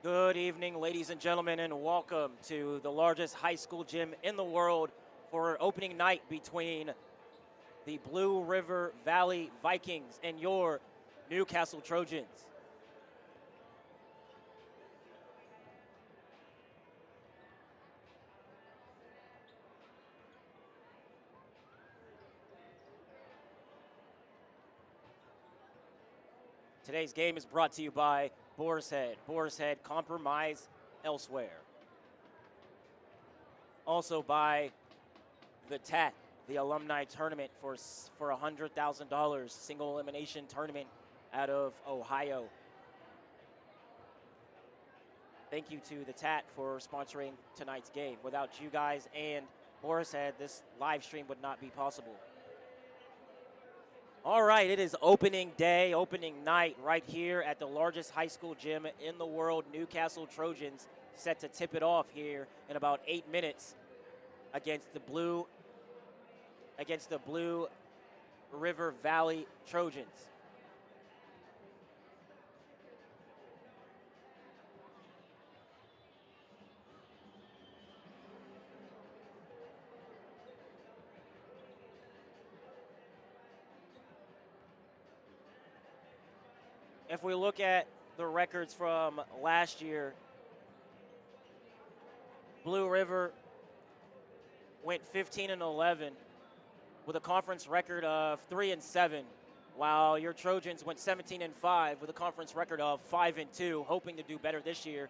Good evening, ladies and gentlemen, and welcome to the largest high school gym in the world for opening night between the Blue River Valley Vikings and your Newcastle Trojans. Today's game is brought to you by Boar's Head. Boar's Head, compromise elsewhere. Also by the TAT, the alumni tournament for $100,000, single elimination tournament out of Ohio. Thank you to the TAT for sponsoring tonight's game. Without you guys and Boar's Head, this live stream would not be possible. All right, it is opening day, opening night right here at the largest high school gym in the world. Newcastle Trojans set to tip it off here in about 8 minutes against the Blue River Valley Trojans. If we look at the records from last year, Blue River went 15-11 with a conference record of 3-7, while your Trojans went 17-5 with a conference record of 5-2, hoping to do better this year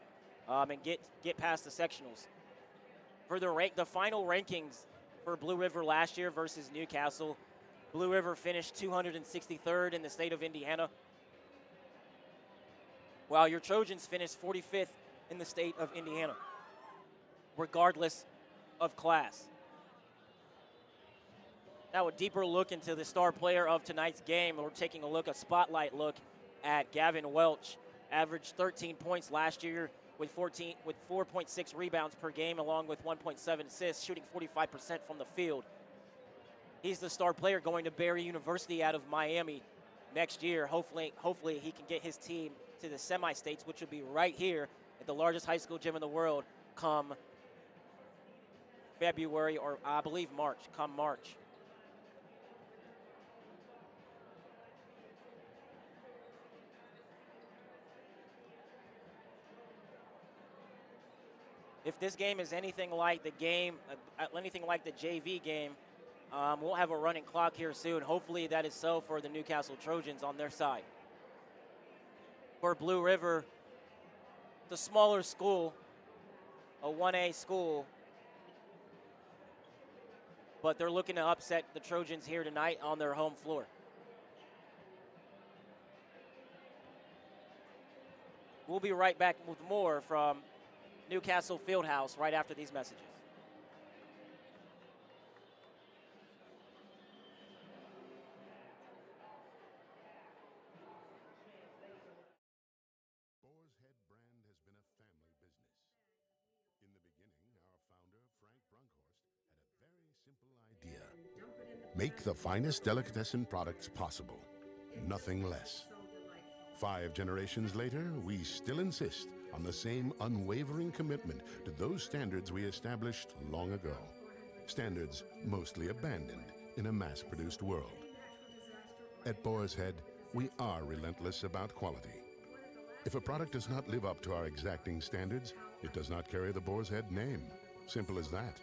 and get past the sectionals. For the final rankings for Blue River last year versus Newcastle, Blue River finished 263rd in the state of Indiana, while your Trojans finished 45th in the state of Indiana, regardless of class. Now a deeper look into the star player of tonight's game. We're taking a spotlight look at Gavin Welch. Averaged 13 points last year with 4.6 rebounds per game, along with 1.7 assists, shooting 45% from the field. He's the star player going to Barry University out of Miami next year. Hopefully he can get his team to the semi-states, which will be right here at the largest high school gym in the world come February, or I believe March, come March. If this game is anything like the JV game, we'll have a running clock here soon. Hopefully that is so for the Newcastle Trojans on their side. For Blue River, the smaller school, a 1A school, but they're looking to upset the Trojans here tonight on their home floor. We'll be right back with more from Newcastle Fieldhouse right after these messages. Boar's Head brand has been a family business. In the beginning, our founder, Frank Brunkhorst, had a very simple idea. Make the finest delicatessen products possible, nothing less. 5 generations later, we still insist on the same unwavering commitment to those standards we established long ago. Standards mostly abandoned in a mass-produced world. At Boar's Head, we are relentless about quality. If a product does not live up to our exacting standards, it does not carry the Boar's Head name. Simple as that.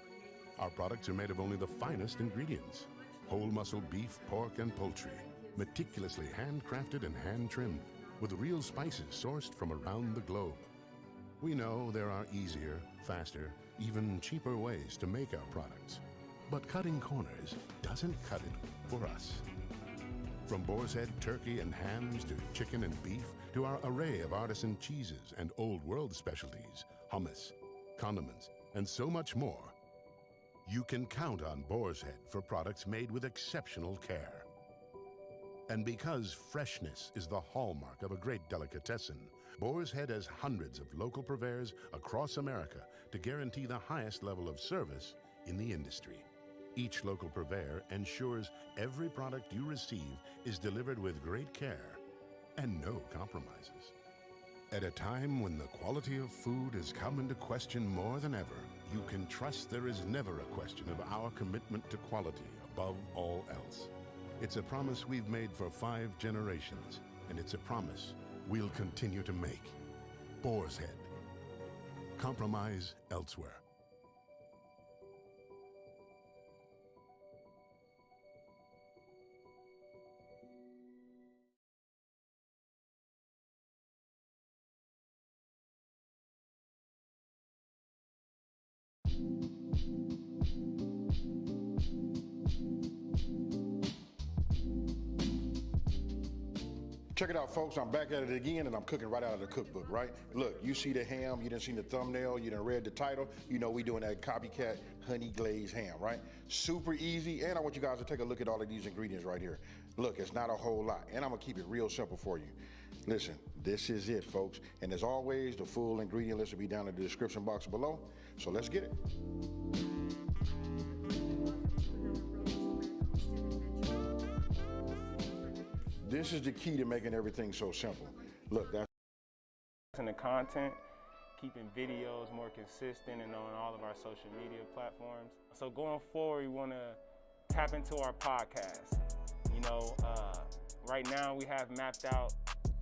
Our products are made of only the finest ingredients. Whole muscle beef, pork, and poultry. Meticulously handcrafted and hand-trimmed, with real spices sourced from around the globe. We know there are easier, faster, even cheaper ways to make our products. But cutting corners doesn't cut it for us. From Boar's Head turkey and hams to chicken and beef to our array of artisan cheeses and old world specialties, hummus, condiments, and so much more, you can count on Boar's Head for products made with exceptional care. And because freshness is the hallmark of a great delicatessen, Boar's Head has hundreds of local purveyors across America to guarantee the highest level of service in the industry. Each local purveyor ensures every product you receive is delivered with great care and no compromises. At a time when the quality of food has come into question more than ever, you can trust there is never a question of our commitment to quality above all else. It's a promise we've made for 5 generations, and it's a promise we'll continue to make. Boar's Head. Compromise elsewhere. Check it out, folks. I'm back at it again, and I'm cooking right out of the cookbook, right? Look, you see the ham, you done seen the thumbnail, you done read the title, you know we doing that copycat honey glazed ham, right? Super easy, and I want you guys to take a look at all of these ingredients right here. Look, it's not a whole lot, and I'm gonna keep it real simple for you. Listen, this is it, folks. And as always, the full ingredient list will be down in the description box below, so let's get it. This is the key to making everything so simple. Look, that's in the content, keeping videos more consistent and on all of our social media platforms. So going forward, we want to tap into our podcast. You know, right now we have mapped out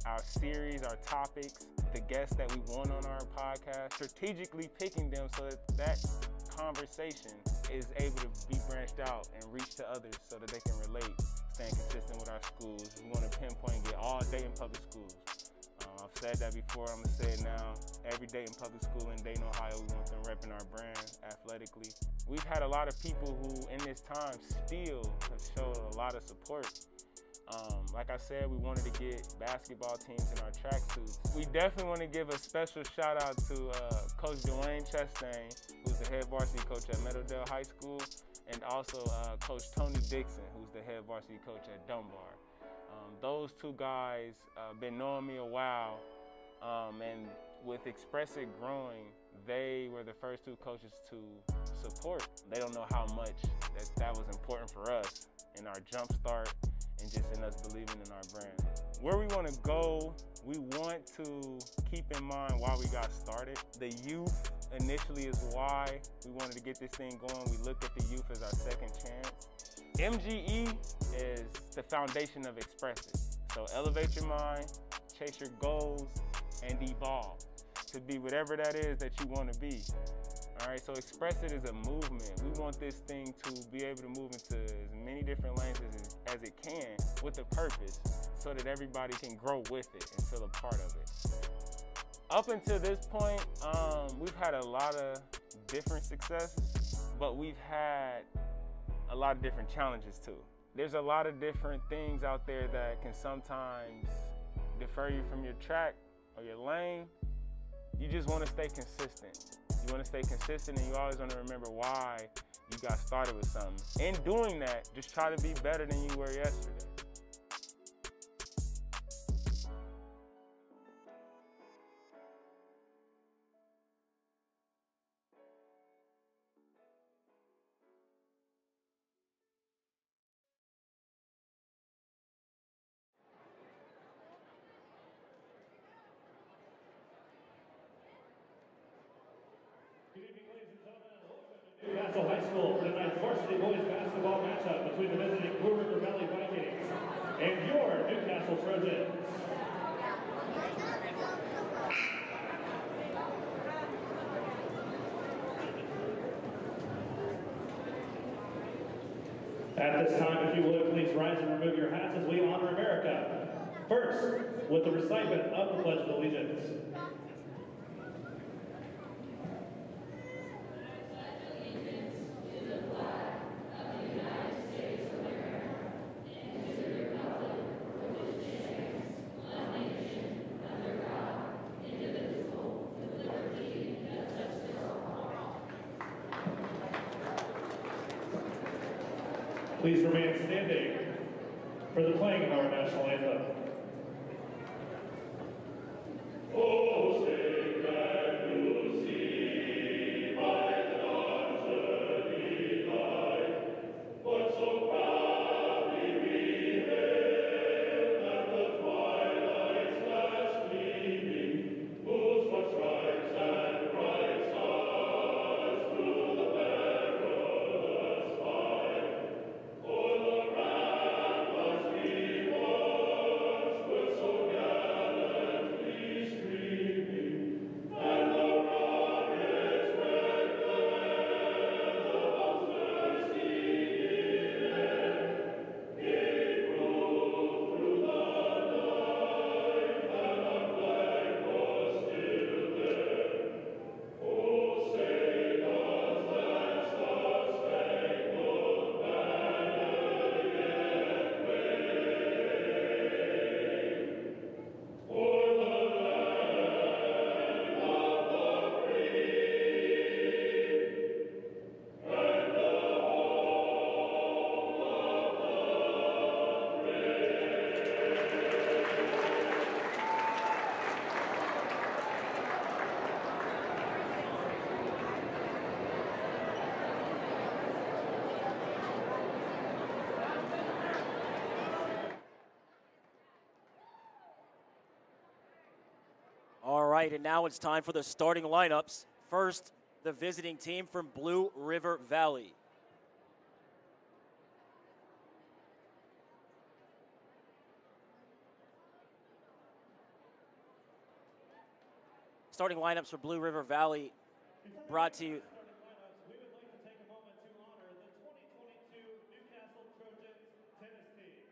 our series, our topics, the guests that we want on our podcast, strategically picking them so that that conversation is able to be branched out and reach to others so that they can relate, staying consistent with our schools. We want to pinpoint get all Dayton public schools. I've said that before, I'm gonna say it now. Every Dayton public school in Dayton, Ohio, we want them repping our brand athletically. We've had a lot of people who in this time still have showed a lot of support. Like I said, we wanted to get basketball teams in our tracksuits. We definitely want to give a special shout out to Coach Dwayne Chastain, who's the head varsity coach at Meadowdale High School, and also Coach Tony Dixon, who's the head varsity coach at Dunbar. Those two guys been knowing me a while, and with Expressive growing, they were the first 2 coaches to support. They don't know how much that was important for us in our jump start and just in us believing in our brand. Where we want to go, we want to keep in mind why we got started. The youth initially is why we wanted to get this thing going. We looked at the youth as our second chance. MGE is the foundation of Expressive. So elevate your mind, chase your goals, and evolve to be whatever that is that you want to be. All right, so Expressive is a movement. We want this thing to be able to move into as many different lanes as it can with a purpose so that everybody can grow with it and feel a part of it. Up until this point, we've had a lot of different successes, but we've had a lot of different challenges too. There's a lot of different things out there that can sometimes defer you from your track or your lane. You just want to stay consistent. You want to stay consistent, and you always want to remember why you got started with something. In doing that, just try to be better than you were yesterday. Newcastle High School for tonight's varsity boys basketball matchup between the visiting Blue River Valley Vikings and your Newcastle Trojans. At this time, if you would, please rise and remove your hats as we honor America. First, with the recitement of the Pledge of Allegiance. Please remain standing for the playing of our national anthem. Oh, say can you see by the dawn's early light, what so proudly we hailed at the twilight's last gleaming, All right, and now it's time for the starting lineups. First, the visiting team from Blue River Valley. Starting lineups for Blue River Valley brought to you. We would like to take a moment to honor the 2022 Newcastle Trojans tennis team.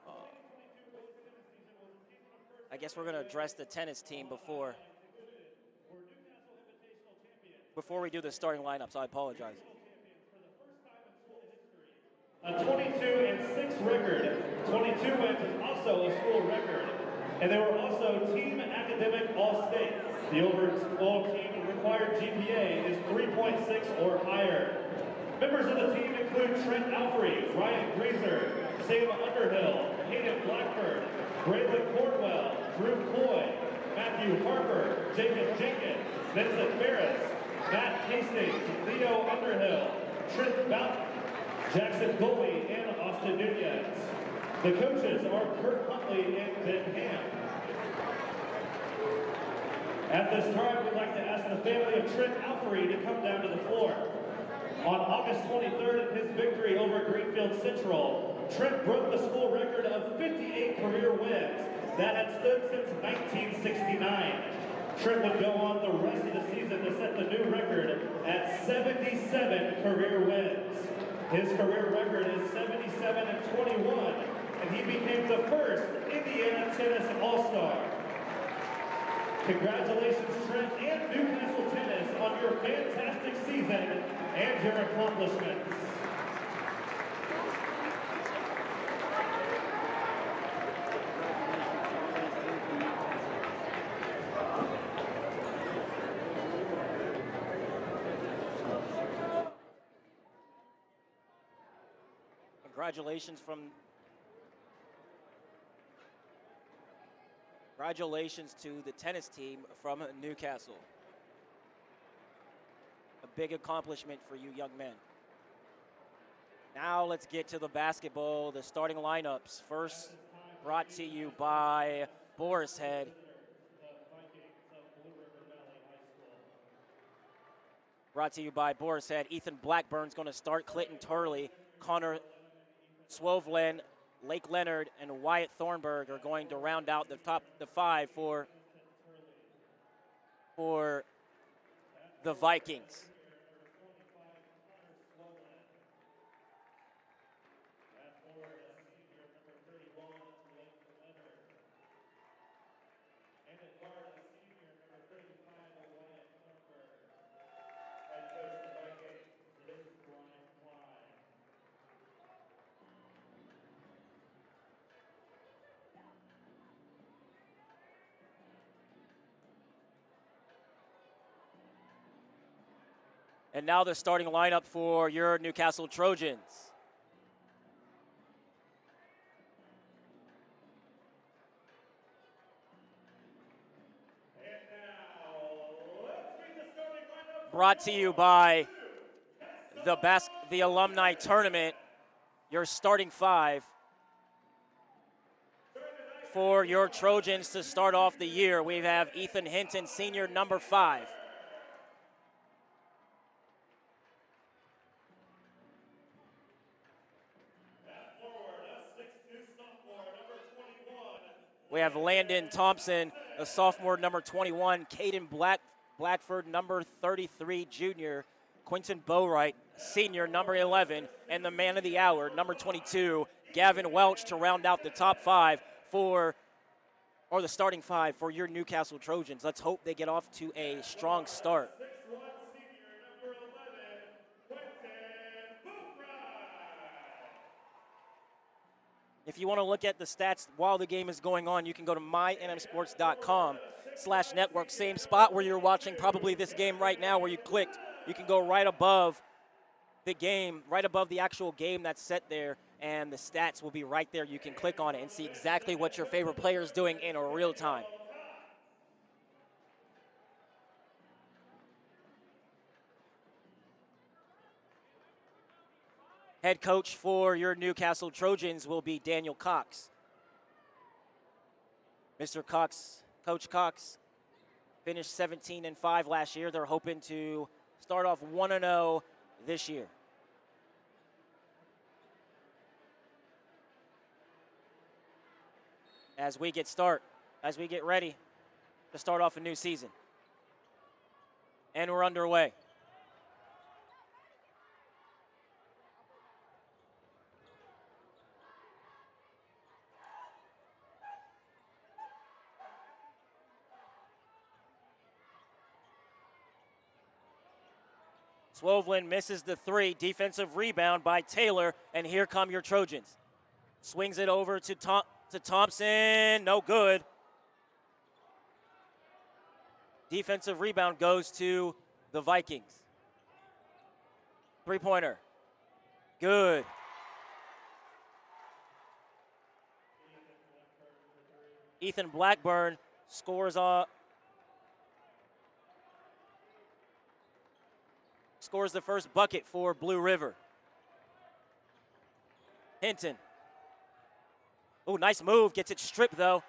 The 2022 boys tennis season was a season of first. I guess we're going to address the tennis team before we do the starting lineups. I apologize. A 22-6 record. 22 wins is also a school record. And they were also Team Academic All-State. The overall team required GPA is 3.6 or higher. Members of the team include Trent Alfrey, Ryan Greaser, Sam Underhill, Hayden Blackford, Braylon Cornwell, Drew Coy, Matthew Harper, Jacob Jenkins, Vincent Ferris, Matt Hastings, Leo Underhill, Trent Boughton, Jackson Goley, and Austin Nunez. The coaches are Kurt Huntley and Ben Ham. At this time, we'd like to ask the family of Trent Alfrey to come down to the floor. On August 23rd, in his victory over Greenfield Central, Trent broke the school record of 58 career wins that had stood since 1969. Trent would go on the rest of the season to set the new record at 77 career wins. His career record is 77-21, and he became the first Indiana Tennis All-Star. Congratulations, Trent and Newcastle Tennis, on your fantastic season and your accomplishments. Congratulations to the tennis team from Newcastle. A big accomplishment for you young men. Now let's get to the basketball, the starting lineups. First, brought to you by Boris Head. Brought to you by Boris Head. Ethan Blackburn's going to start. Clinton Turley, Connor Swovlin, Lake Leonard, and Wyatt Thornburg are going to round out the five for the Vikings. And now the starting lineup for your Newcastle Trojans. And now, let's meet the starting lineup. Brought to you by the Alumni Tournament, your starting five for your Trojans to start off the year. We have Ethan Hinton, senior, number 5. We have Landon Thompson, a sophomore, number 21. Caden Blackford, number 33, junior. Quentin Bowright, senior, number 11. And the man of the hour, number 22, Gavin Welch, to round out the top 5 the starting 5 for your Newcastle Trojans. Let's hope they get off to a strong start. If you want to look at the stats while the game is going on, you can go to mynmsports.com/network. Same spot where you're watching probably this game right now where you clicked. You can go right above the game, right above the actual game that's set there, and the stats will be right there. You can click on it and see exactly what your favorite player is doing in real time. Head coach for your Newcastle Trojans will be Daniel Cox. Mr. Cox, Coach Cox, Finished 17-5 last year. They're hoping to start off 1-0 this year. As we get ready to start off a new season. And we're underway. Swoveland misses the three. Defensive rebound by Taylor, and here come your Trojans. Swings it over to Thompson. No good. Defensive rebound goes to the Vikings. Three-pointer. Good. Ethan Blackburn scores the first bucket for Blue River. Hinton. Oh, nice move. Gets it stripped, though.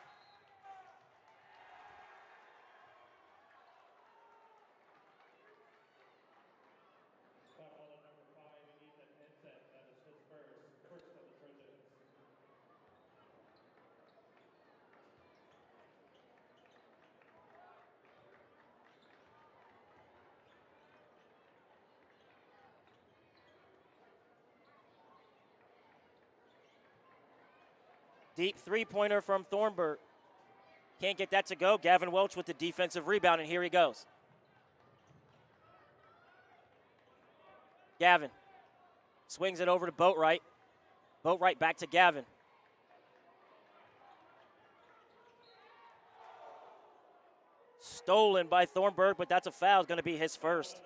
Deep three-pointer from Thornburg. Can't get that to go. Gavin Welch with the defensive rebound, and here he goes. Gavin swings it over to Boatwright. Boatwright back to Gavin. Stolen by Thornburg, but that's a foul. It's going to be his first.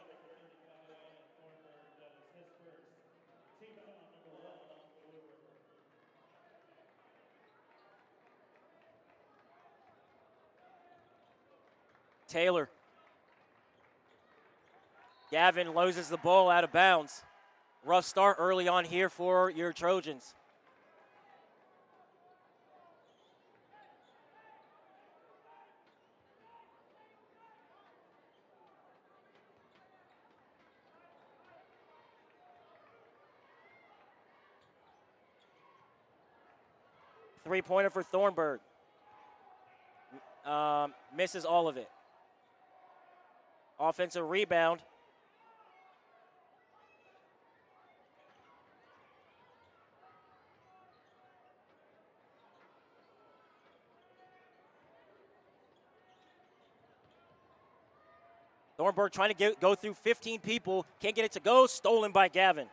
Taylor. Gavin loses the ball out of bounds. Rough start early on here for your Trojans. Three-pointer for Thornburg. Misses all of it. Offensive rebound. Thornburg trying to go through 15 people. Can't get it to go. Stolen by Gavin.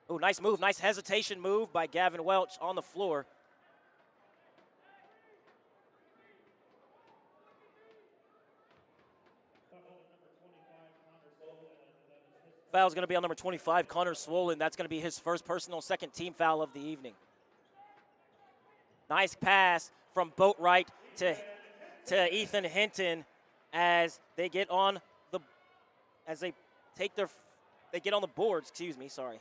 Oh, nice move. Nice hesitation move by Gavin Welch on the floor. Foul's going to be on number 25, Connor Swollen. That's going to be his first personal second team foul of the evening. Nice pass from Boatwright to Ethan Hinton as they get on the boards, excuse me, sorry.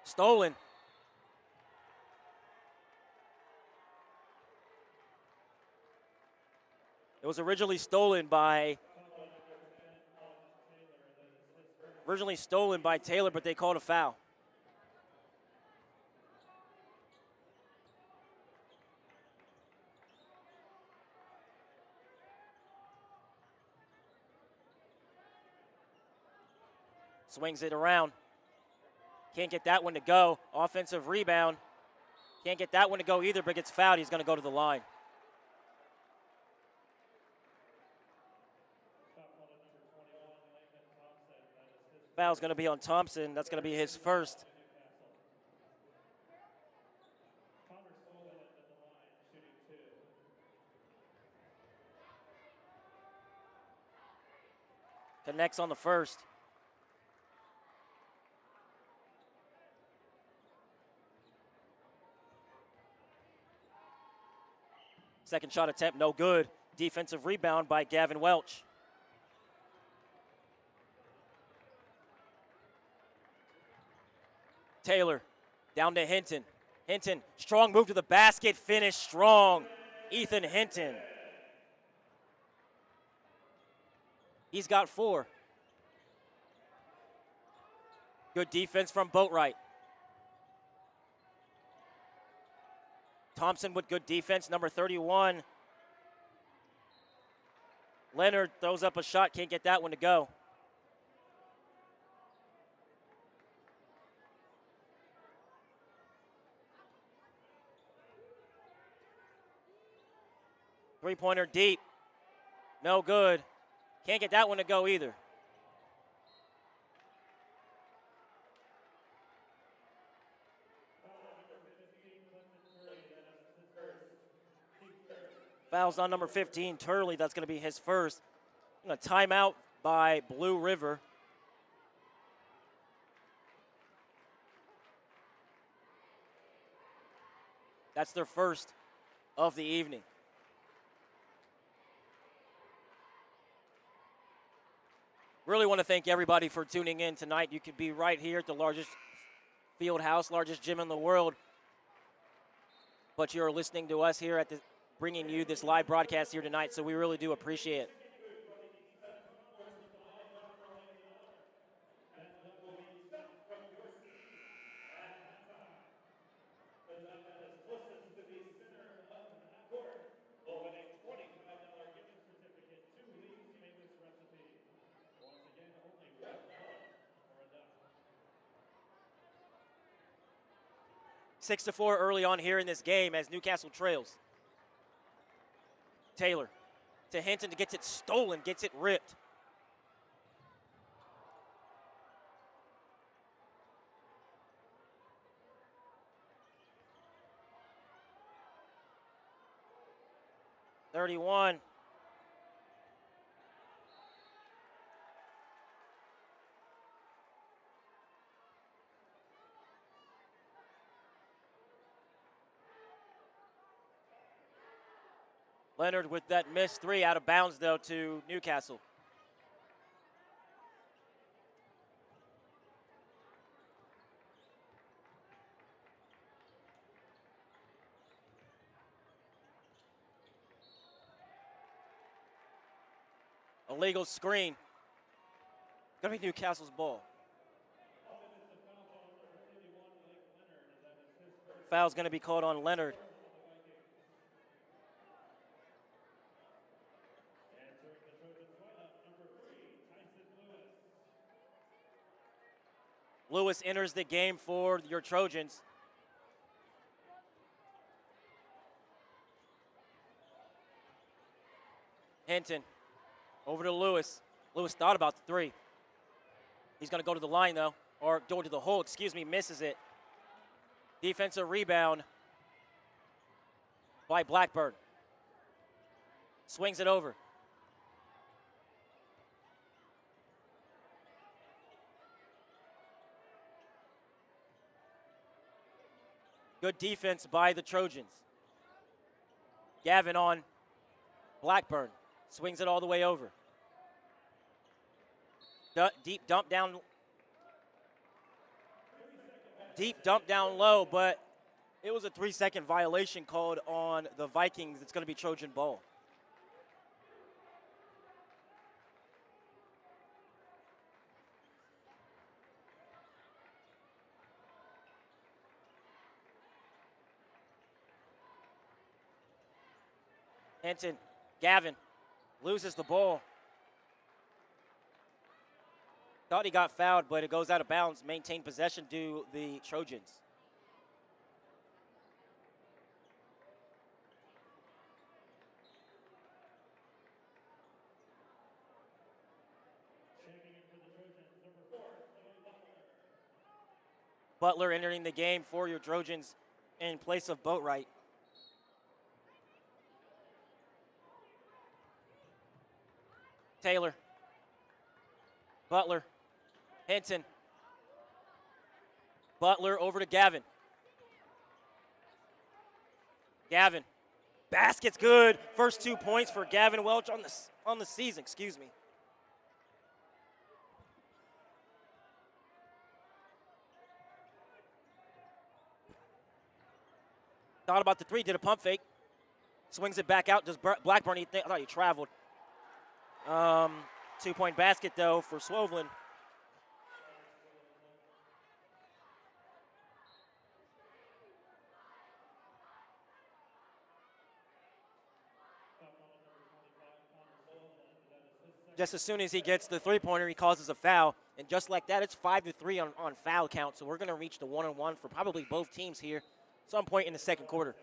Stolen. It was originally stolen by Taylor, but they called a foul. Swings it around. Can't get that one to go. Offensive rebound. Can't get that one to go either, but gets fouled. He's going to go to the line. Foul's going to be on Thompson. That's going to be his first. Connects on the first. Second shot attempt, no good. Defensive rebound by Gavin Welch. Taylor down to Hinton. Hinton, strong move to the basket, finish strong. Ethan Hinton. He's got 4. Good defense from Boatwright. Thompson with good defense, number 31. Leonard throws up a shot, can't get that one to go. Three-pointer deep. No good. Can't get that one to go either. Fouls on number 15, Turley. That's going to be his first. A timeout by Blue River. That's their first of the evening. Really want to thank everybody for tuning in tonight. You could be right here at the largest field house, largest gym in the world, but you're listening to us here at bringing you this live broadcast here tonight, so we really do appreciate it. Six to 4 early on here in this game as Newcastle trails. Taylor to Hinton, gets it stolen, gets it ripped. .31. Leonard with that missed 3 out of bounds, though, to Newcastle. Illegal screen. Gonna be Newcastle's ball. Foul's gonna be called on Leonard. Lewis enters the game for your Trojans. Hinton over to Lewis. Lewis thought about the 3. He's going to go to the line, though, or go to the hole, misses it. Defensive rebound by Blackburn. Swings it over. Good defense by the Trojans. Gavin on Blackburn. Swings it all the way over. Deep dump down low, but it was a 3-second violation called on the Vikings. It's going to be Trojan ball. Hinton, Gavin loses the ball. Thought he got fouled, but it goes out of bounds. Maintain possession to the Trojans. Butler entering the game for your Trojans in place of Boatwright. Taylor. Butler. Hinton. Butler over to Gavin. Gavin. Basket's good. First 2 points for Gavin Welch on the season, Thought about the three, did a pump fake. Swings it back out. Does Blackburn, I thought he traveled. 2-point basket, though, for Swoveland. Just as soon as he gets the three-pointer, he causes a foul. And just like that, it's 5-3 on foul count. So we're going to reach the 1-on-1 for probably both teams here some point in the second quarter.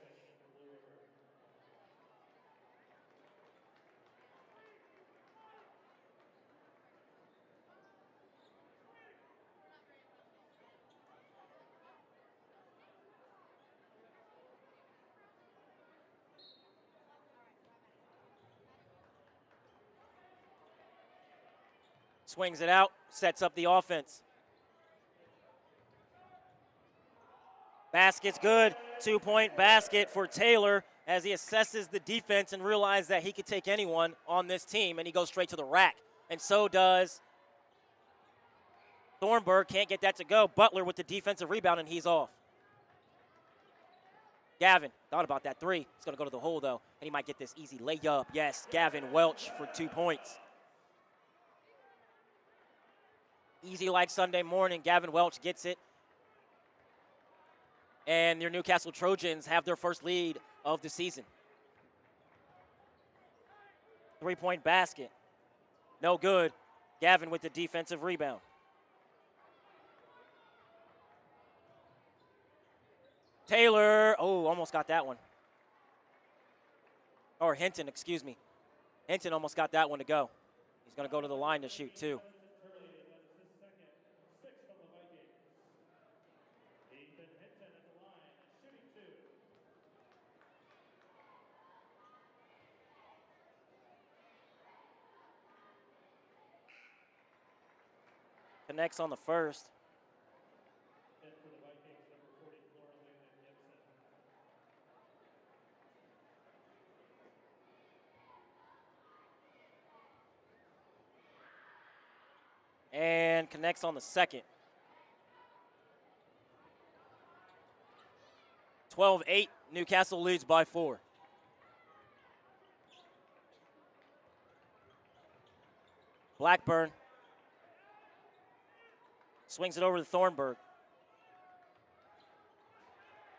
Swings it out, sets up the offense. Basket's good. 2-point basket for Taylor as he assesses the defense and realizes that he could take anyone on this team, and he goes straight to the rack. And so does Thornburg. Can't get that to go. Butler with the defensive rebound, and he's off. Gavin thought about that three. He's going to go to the hole, though, and he might get this easy layup. Yes, Gavin Welch for 2 points. Easy like Sunday morning. Gavin Welch gets it. And your Newcastle Trojans have their first lead of the season. 3-point basket. No good. Gavin with the defensive rebound. Taylor, almost got that one. Or Hinton, excuse me. Hinton almost got that one to go. He's going to go to the line to shoot two. Connects on the first. And connects on the second. 12-8, Newcastle leads by 4. Blackburn swings it over to Thornburg.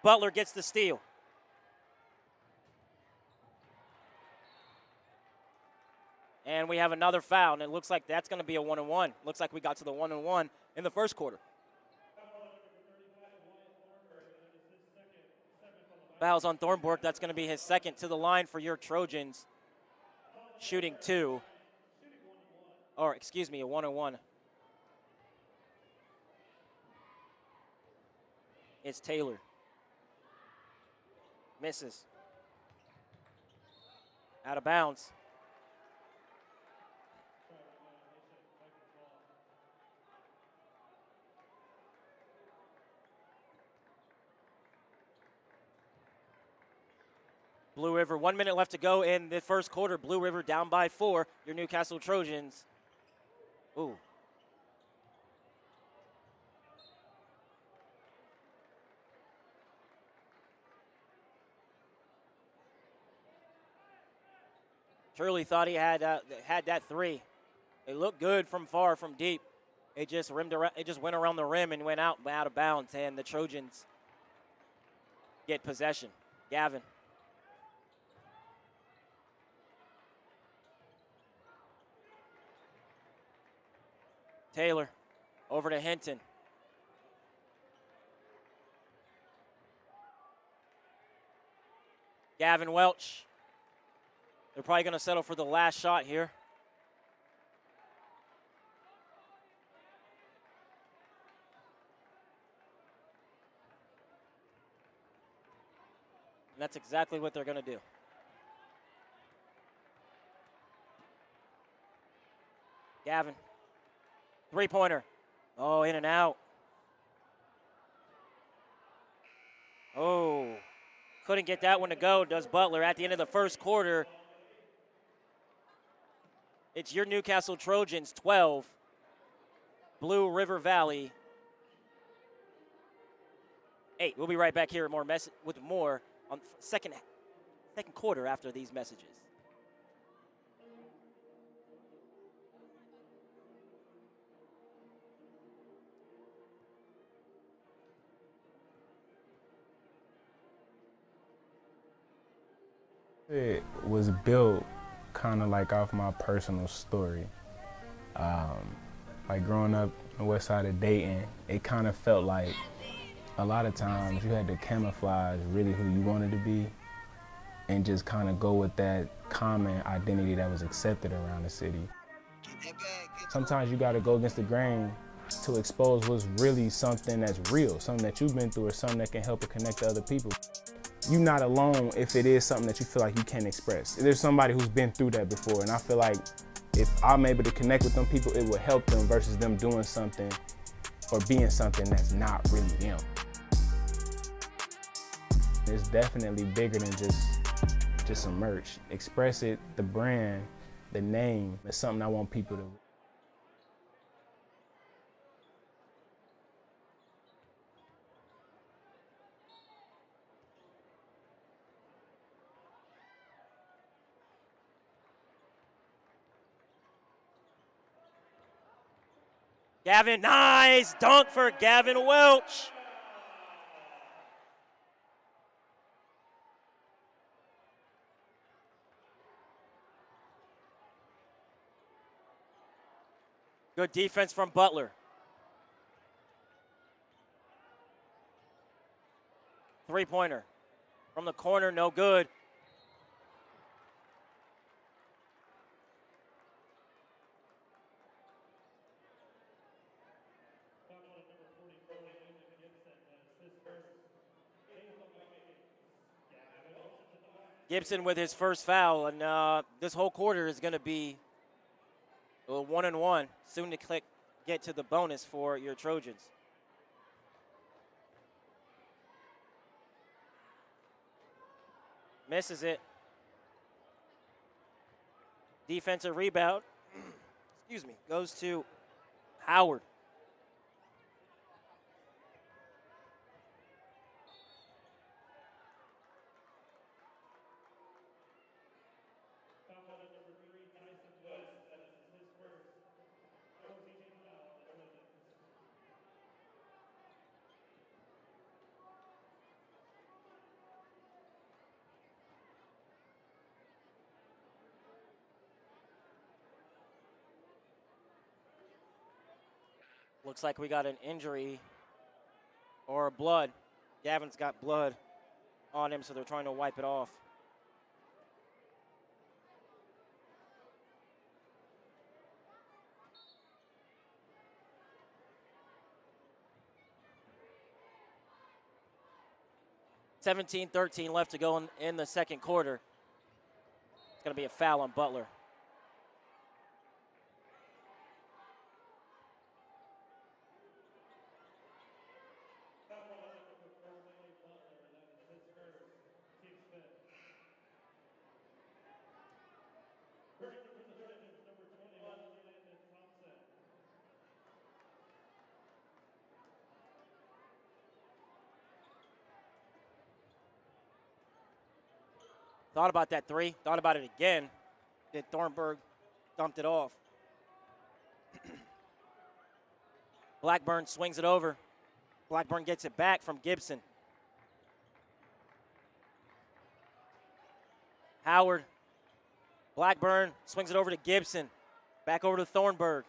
Butler gets the steal. And we have another foul, and it looks like that's going to be a 1-on-1. Looks like we got to the 1-on-1 in the first quarter. Fouls on Thornburg. That's going to be his second to the line for your Trojans. Shooting 2. Or, excuse me, a 1-on-1. It's Taylor. Misses. Out of bounds. Blue River, 1 minute left to go in the first quarter. Blue River down by 4. Your Newcastle Trojans. Ooh. Turley thought he had that three. It looked good from far, from deep. It just went around the rim and went out of bounds, and the Trojans get possession. Gavin. Taylor over to Hinton. Gavin Welch. They're probably going to settle for the last shot here. And that's exactly what they're going to do. Gavin. Three-pointer. Oh, in and out. Oh, couldn't get that one to go, does Butler at the end of the first quarter. It's your Newcastle Trojans 12, Blue River Valley 8. We'll be right back here with more on second quarter after these messages. It was built kind of like off my personal story. Like growing up on the west side of Dayton, it kind of felt like a lot of times you had to camouflage really who you wanted to be and just kind of go with that common identity that was accepted around the city. Sometimes you got to go against the grain to expose what's really something that's real, something that you've been through or something that can help or connect to other people. You're not alone if it is something that you feel like you can't express. There's somebody who's been through that before, and I feel like if I'm able to connect with them people, it will help them versus them doing something or being something that's not really them. It's definitely bigger than just some merch. Express it, the brand, the name, is something I want people to. Gavin, nice dunk for Gavin Welch. Good defense from Butler. Three-pointer from the corner, no good. Gibson with his first foul, and this whole quarter is going to be a 1-1. Soon to get to the bonus for your Trojans. Misses it. Defensive rebound, excuse me, goes to Howard. Looks like we got an injury or blood. Gavin's got blood on him, so they're trying to wipe it off. $17-13 left to go in the second quarter. It's going to be a foul on Butler. Thought about that three, thought about it again. Then Thornburg dumped it off. Blackburn swings it over. Blackburn gets it back from Gibson. Howard. Blackburn swings it over to Gibson. Back over to Thornburg.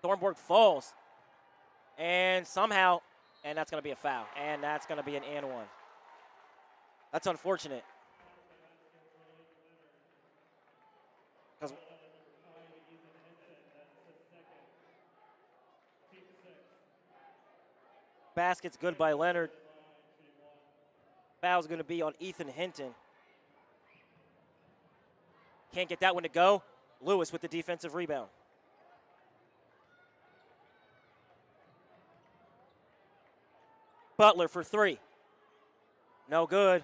Thornburg falls. And somehow, and that's going to be a foul. And that's going to be an and one. That's unfortunate. Basket's good by Leonard. Foul's going to be on Ethan Hinton. Can't get that one to go. Lewis with the defensive rebound. Butler for three. No good.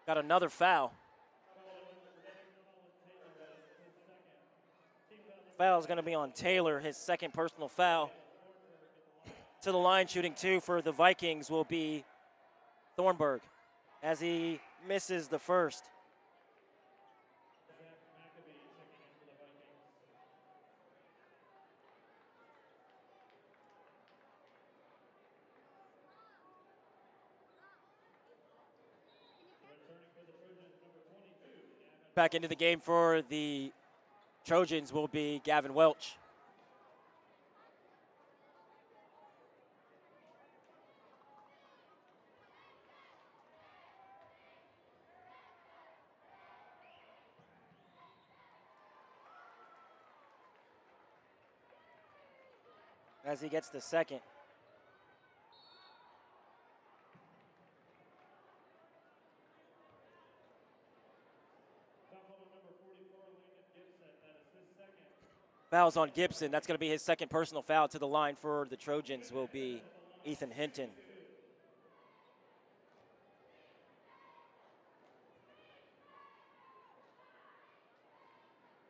Got another foul. Foul is going to be on Taylor, his second personal foul. To the line shooting 2 for the Vikings will be Thornburg as he misses the first. Back into the game for the Trojans will be Gavin Welch. As he gets the second. Fouls on Gibson. That's going to be his second personal foul. To the line for the Trojans will be Ethan Hinton.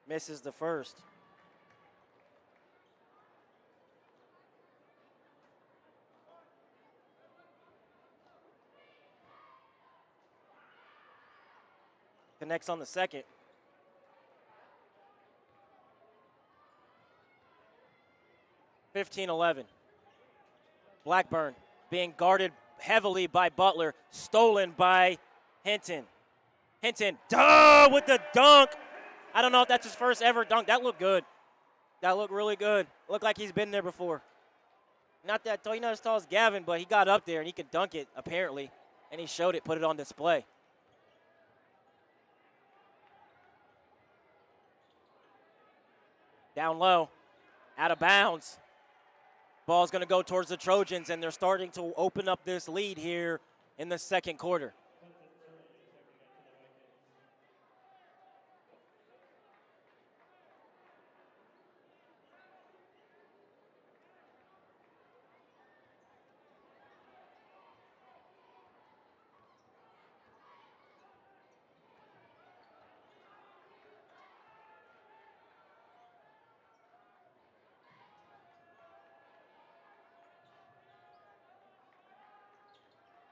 Misses the first. Connects on the second. (15-11). Blackburn being guarded heavily by Butler. Stolen by Hinton. Hinton, with the dunk. I don't know if that's his first ever dunk. That looked good. That looked really good. Looked like he's been there before. Not that tall, not as tall as Gavin, but he got up there and he could dunk it, apparently. And he showed it, put it on display. Down low, out of bounds. Ball's going to go towards the Trojans, and they're starting to open up this lead here in the second quarter.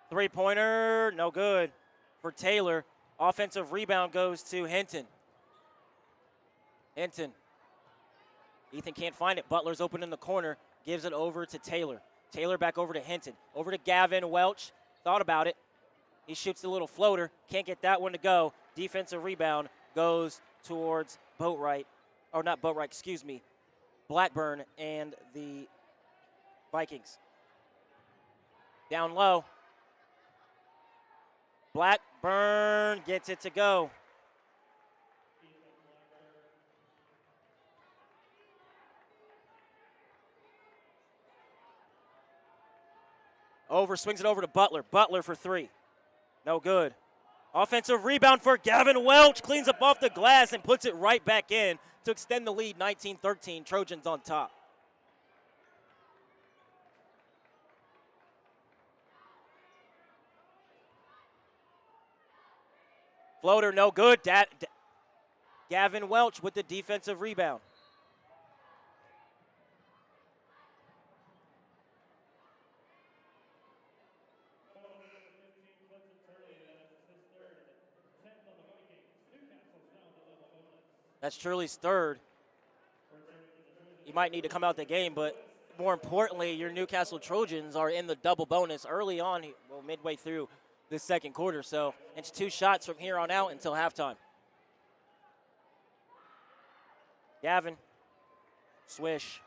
Three-pointer, no good for Taylor. Offensive rebound goes to Hinton. Hinton. Ethan can't find it. Butler's open in the corner. Gives it over to Taylor. Taylor back over to Hinton. Over to Gavin Welch. Thought about it. He shoots the little floater. Can't get that one to go. Defensive rebound goes towards Boatwright. Or not Boatwright, excuse me. Blackburn and the Vikings. Down low. Blackburn gets it to go. Swings it over to Butler. Butler for three. No good. Offensive rebound for Gavin Welch. Cleans up off the glass and puts it right back in to extend the lead 19-13. Trojans on top. Floater, no good. Gavin Welch with the defensive rebound. That's Turley's third. You might need to come out the game, but more importantly, your Newcastle Trojans are in the double bonus early on, well, midway through the second quarter. So it's 2 shots from here on out until halftime. Gavin, swish.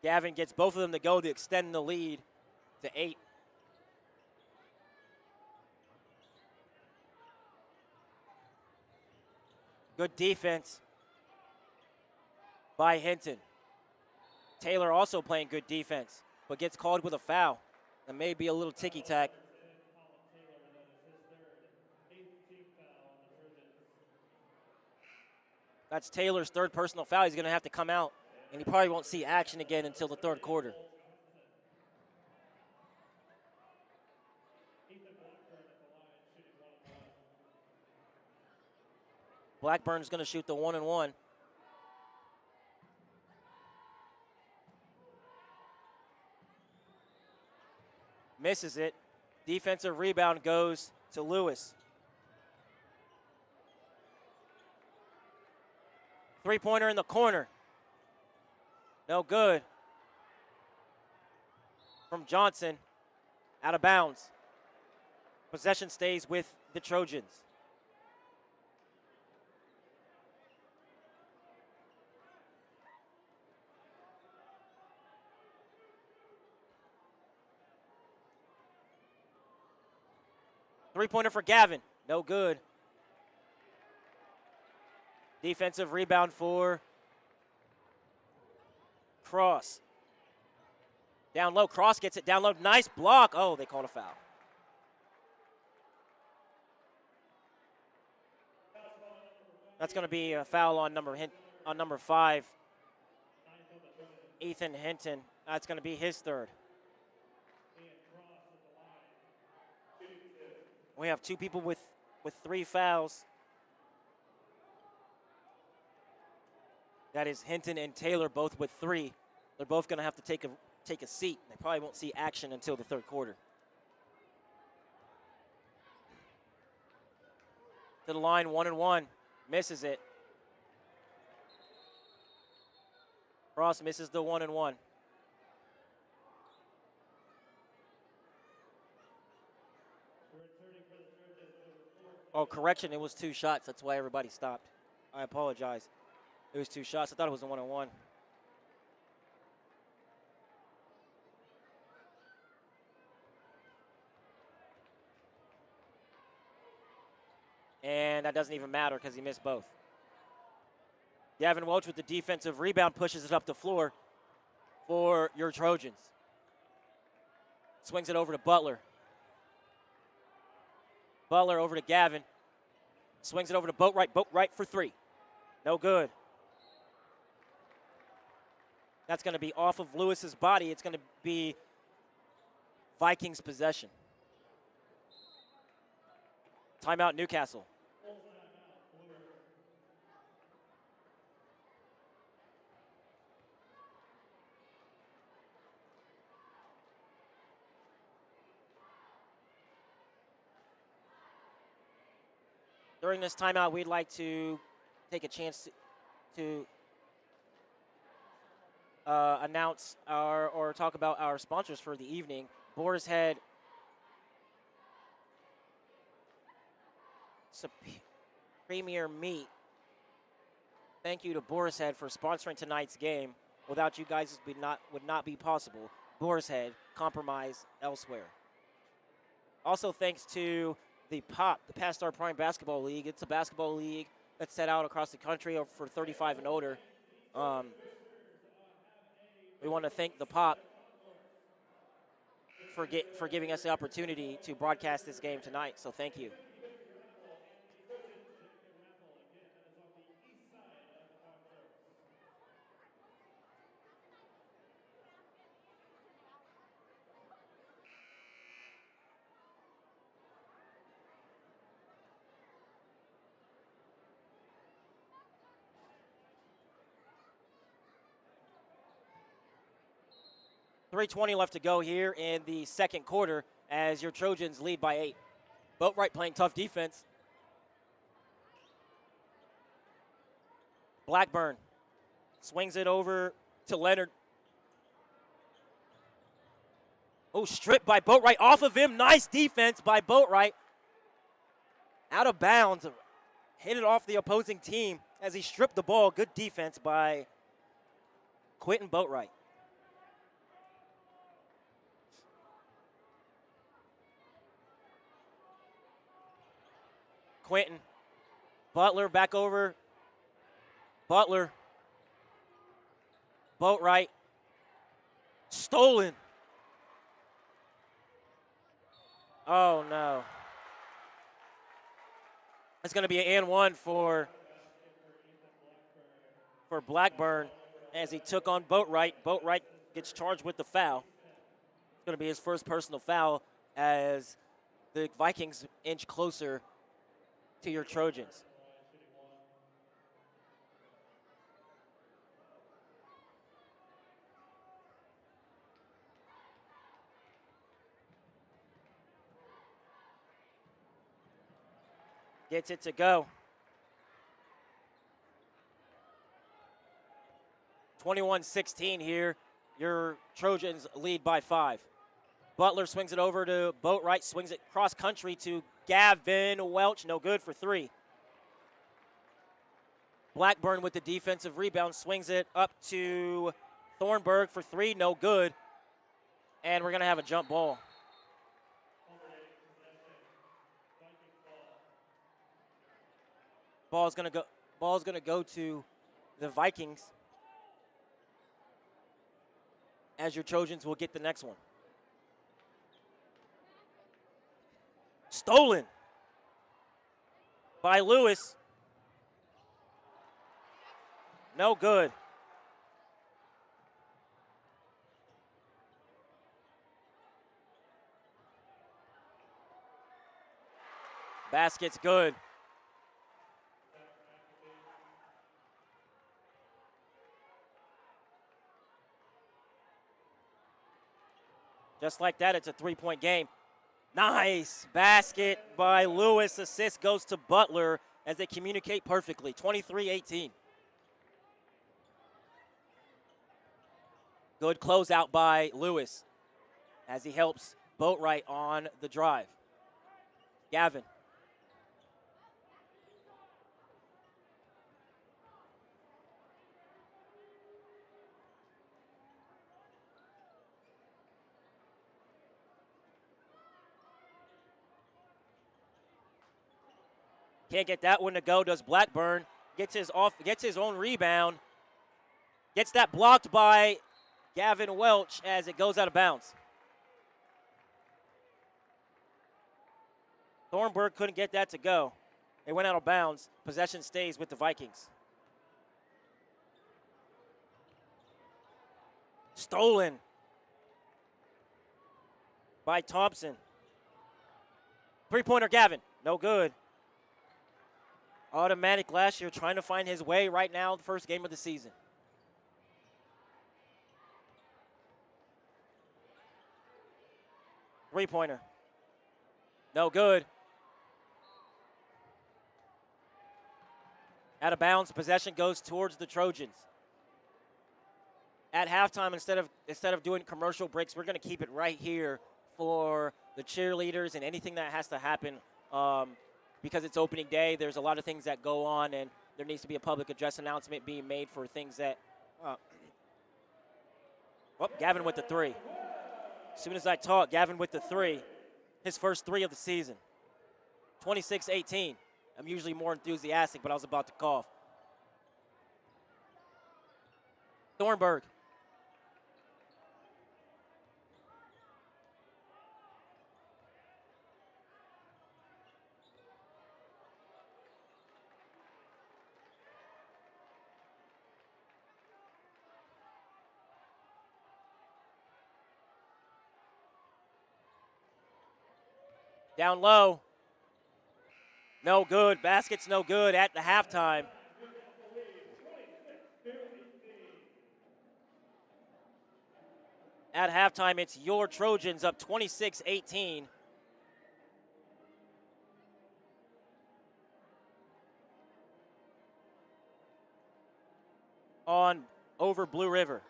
Gavin gets both of them to go to extend the lead to 8. Good defense by Hinton. Taylor also playing good defense, but gets called with a foul. That may be a little ticky-tack. That's Taylor's third personal foul. He's going to have to come out, and he probably won't see action again until the third quarter. Blackburn's going to shoot the 1-and-1. Misses it. Defensive rebound goes to Lewis. Three-pointer in the corner. No good. From Johnson, out of bounds. Possession stays with the Trojans. Three-pointer for Gavin. No good. Defensive rebound for Cross. Down low. Cross gets it down low. Nice block. Oh, they called a foul. That's going to be a foul on number 5, Ethan Hinton. That's going to be his third. We have two people with 3 fouls. That is Hinton and Taylor, both with 3. They're both going to have to take a seat. They probably won't see action until the third quarter. To the line, 1-and-1. Misses it. Cross misses the 1-and-1. Oh, correction, it was 2 shots. That's why everybody stopped. I apologize. It was 2 shots. I thought it was a 1-on-1. And that doesn't even matter because he missed both. Gavin Welch with the defensive rebound pushes it up the floor for your Trojans. Swings it over to Butler. Butler over to Gavin. Swings it over to Boatwright. Boatwright for 3. No good. That's going to be off of Lewis's body. It's going to be Vikings possession. Timeout Newcastle. During this timeout, we'd like to take a chance to announce or talk about our sponsors for the evening. Boar's Head Premier Meat. Thank you to Boar's Head for sponsoring tonight's game. Without you guys, it would not be possible. Boar's Head, compromise elsewhere. Also, thanks to the POP, the Past Star Prime Basketball League. It's a basketball league that's set out across the country for 35 and older. We want to thank the POP for giving us the opportunity to broadcast this game tonight, so thank you. .320 left to go here in the second quarter as your Trojans lead by 8. Boatwright playing tough defense. Blackburn swings it over to Leonard. Oh, stripped by Boatwright off of him. Nice defense by Boatwright. Out of bounds. Hit it off the opposing team as he stripped the ball. Good defense by Quentin Boatwright. Quentin. Butler back over. Butler. Boatwright. Stolen. Oh, no. It's going to be an and 1 for for Blackburn as he took on Boatwright. Boatwright gets charged with the foul. It's going to be his first personal foul as the Vikings inch closer to your Trojans. Gets it to go. 21-16 here. Your Trojans lead by 5. Butler swings it over to Boatwright, swings it cross country to Gavin Welch. No good for 3. Blackburn with the defensive rebound swings it up to Thornburg for 3. No good. And we're going to have a jump ball. Ball's going to go to the Vikings as your Trojans will get the next one. Stolen by Lewis. No good. Basket's good. Just like that, it's a 3-point game. Nice basket by Lewis. Assist goes to Butler as they communicate perfectly. 23-18. Good closeout by Lewis as he helps Boatwright on the drive. Gavin. Can't get that one to go, does Blackburn. Gets his own rebound. Gets that blocked by Gavin Welch as it goes out of bounds. Thornburg couldn't get that to go. It went out of bounds. Possession stays with the Vikings. Stolen by Thompson. 3-pointer Gavin. No good. Automatic last year, trying to find his way right now, the first game of the season. Three-pointer. No good. Out of bounds, possession goes towards the Trojans. At halftime, instead of doing commercial breaks, we're going to keep it right here for the cheerleaders and anything that has to happen. Because it's opening day, there's a lot of things that go on, and there needs to be a public address announcement being made for things that. Gavin with the 3. As soon as I talk, Gavin with the 3. His first 3 of the season. 26-18. I'm usually more enthusiastic, but I was about to cough. Thornburg. Down low. No good. Basket's no good at the halftime. At halftime, it's your Trojans up 26-18. On over Blue River.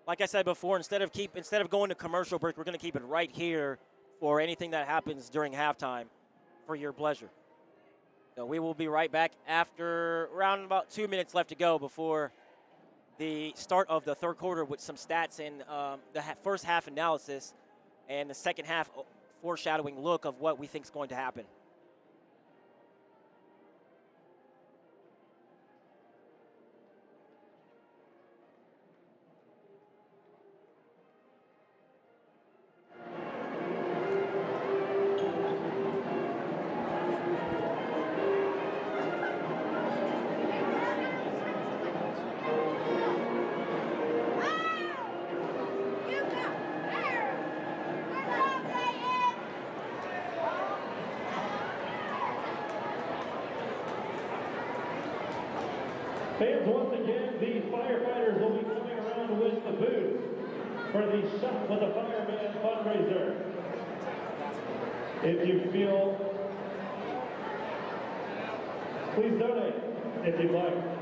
Like I said before, instead of going to commercial break, we're going to keep it right here for anything that happens during halftime for your pleasure. So we will be right back after around about 2 minutes left to go before the start of the third quarter with some stats and the first half analysis and the second half foreshadowing look of what we think is going to happen. Fans, once again, the firefighters will be coming around with the booths for the Shop with the Fireman fundraiser. If you feel, please donate if you'd like.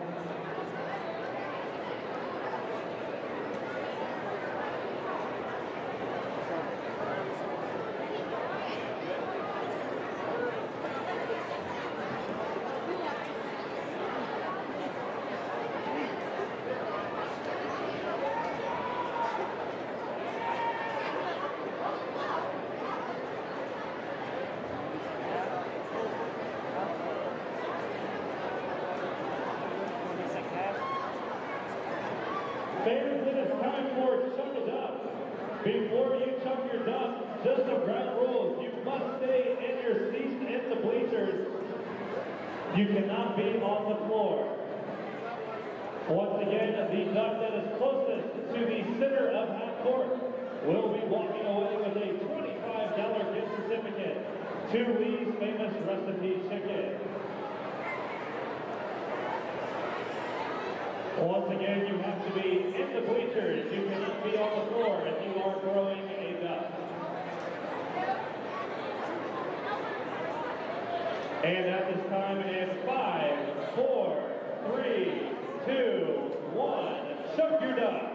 Fans, it is time for Chuck It Up. Before you chuck your duck, just some ground rules. You must stay in your seats in the bleachers. You cannot be on the floor. Once again, the duck that is closest to the center of half court will be walking away with a $25 gift certificate to Lee's Famous Recipe Chicken. Once again, you have to be in the bleachers. You cannot be on the floor if you are throwing a duck. And at this time, in 5, 4, 3, 2, 1, chuck your duck.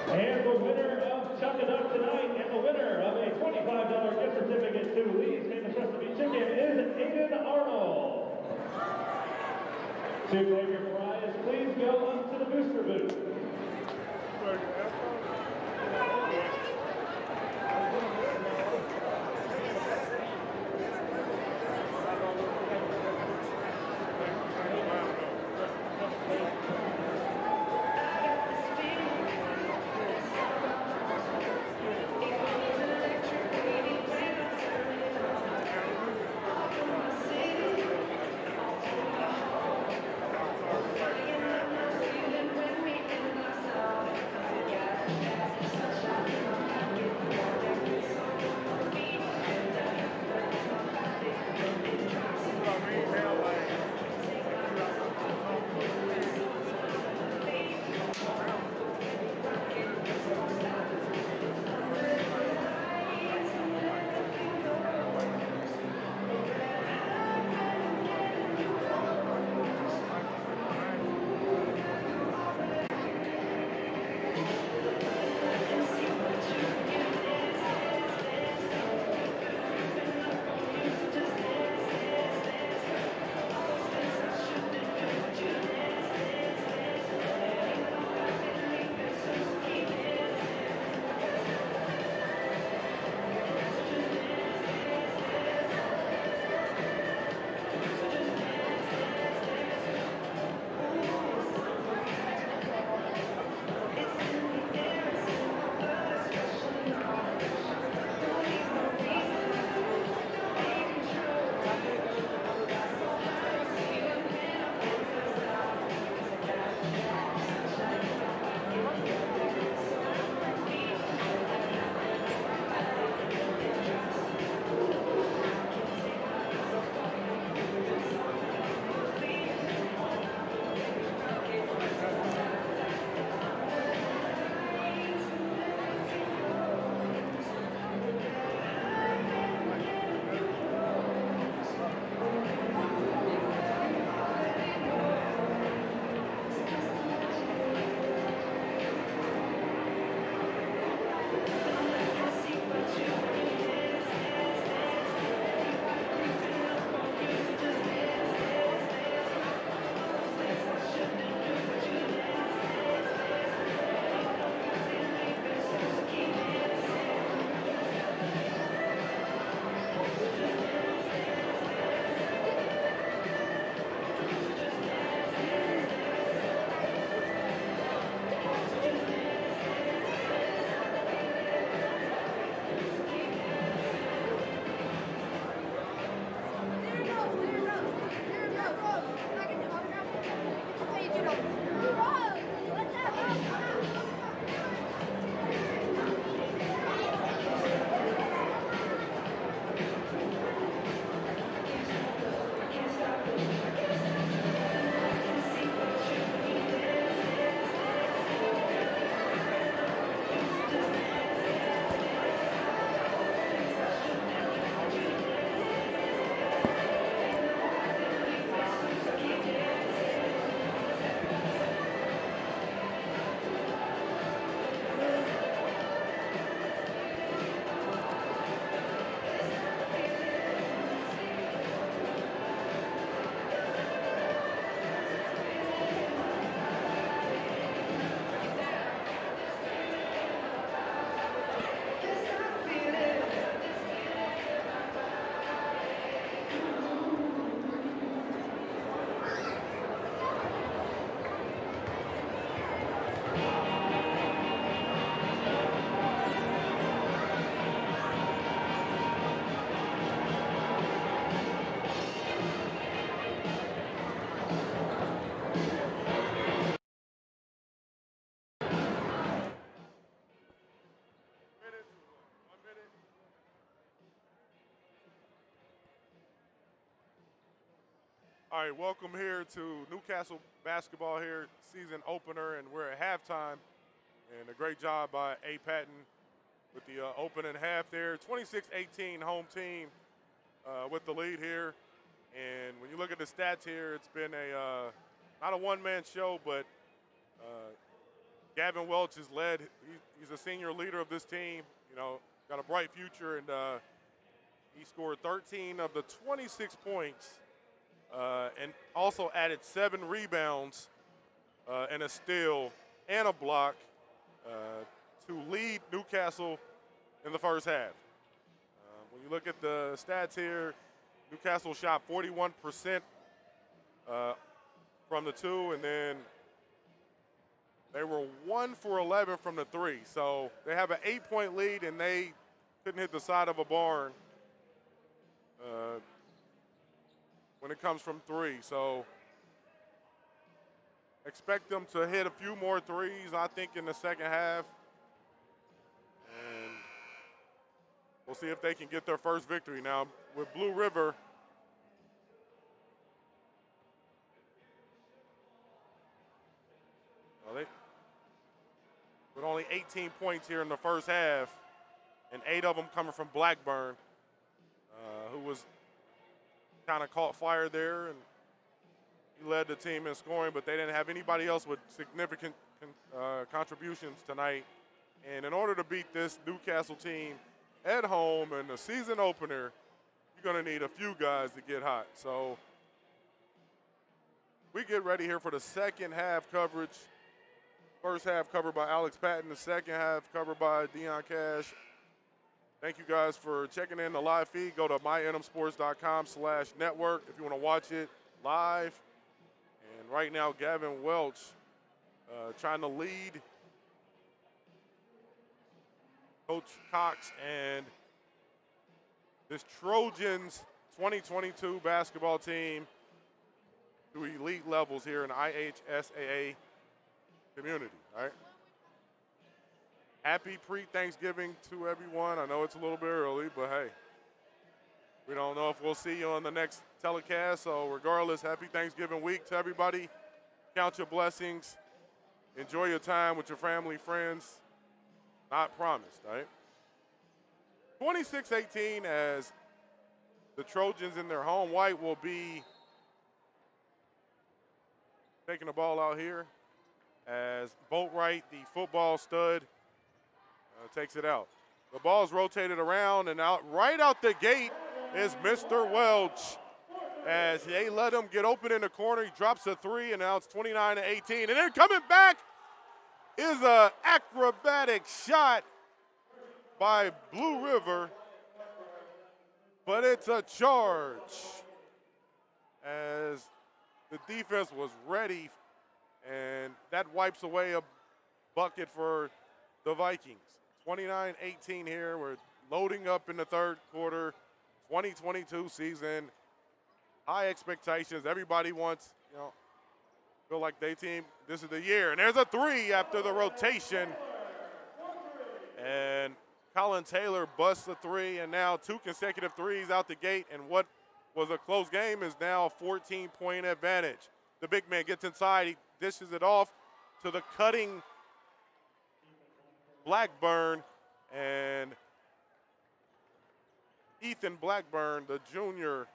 And the winner of Chuck It Up tonight and the winner of a $25 gift certificate to Lee's Famous Recipe Chicken is Aiden Arnold. To claim your prize, please go up to the booster booth. All right, welcome here to Newcastle basketball here, season opener, and we're at halftime. And a great job by A. Patton with the opening half there. 26-18 home team with the lead here. And when you look at the stats here, it's been not a one-man show, but Gavin Welch has led. He's a senior leader of this team. You know, got a bright future, and he scored 13 of the 26 points. And also added 7 rebounds and a steal and a block to lead Newcastle in the first half. When you look at the stats here, Newcastle shot 41% from the 2, and then they were 1 for 11 from the 3. So they have an 8-point lead, and they couldn't hit the side of a barn when it comes from 3. So expect them to hit a few more threes, I think, in the second half. And we'll see if they can get their first victory. Now, with Blue River, with only 18 points here in the first half, and 8 of them coming from Blackburn, who was kind of caught fire there, and he led the team in scoring, but they didn't have anybody else with significant contributions tonight. And in order to beat this Newcastle team at home in the season opener, you're going to need a few guys to get hot. So we get ready here for the second half coverage. First half covered by Alex Patton, the second half covered by Deion Cash. Thank you guys for checking in the live feed. Go to mynmsports.com/network if you want to watch it live. And right now, Gavin Welch trying to lead Coach Cox and this Trojans 2022 basketball team to elite levels here in IHSAA community, all right? Happy pre-Thanksgiving to everyone. I know it's a little bit early, but hey, we don't know if we'll see you on the next telecast. So regardless, happy Thanksgiving week to everybody. Count your blessings. Enjoy your time with your family, friends. Not promised, right? 26-18 as the Trojans in their home white will be taking the ball out here as Boatwright, the football stud, takes it out. The ball's rotated around, and right out the gate is Mr. Welch as they let him get open in the corner. He drops a 3, and now it's 29-18. And then coming back is an acrobatic shot by Blue River, but it's a charge as the defense was ready, and that wipes away a bucket for the Vikings. 29-18 here. We're loading up in the third quarter, 2022 season. High expectations. Everybody wants, feel like they team, this is the year. And there's a 3 after the rotation. And Colin Taylor busts a 3, and now 2 consecutive threes out the gate. And what was a close game is now a 14-point advantage. The big man gets inside. He dishes it off to the cutting Blackburn, and Ethan Blackburn, the junior,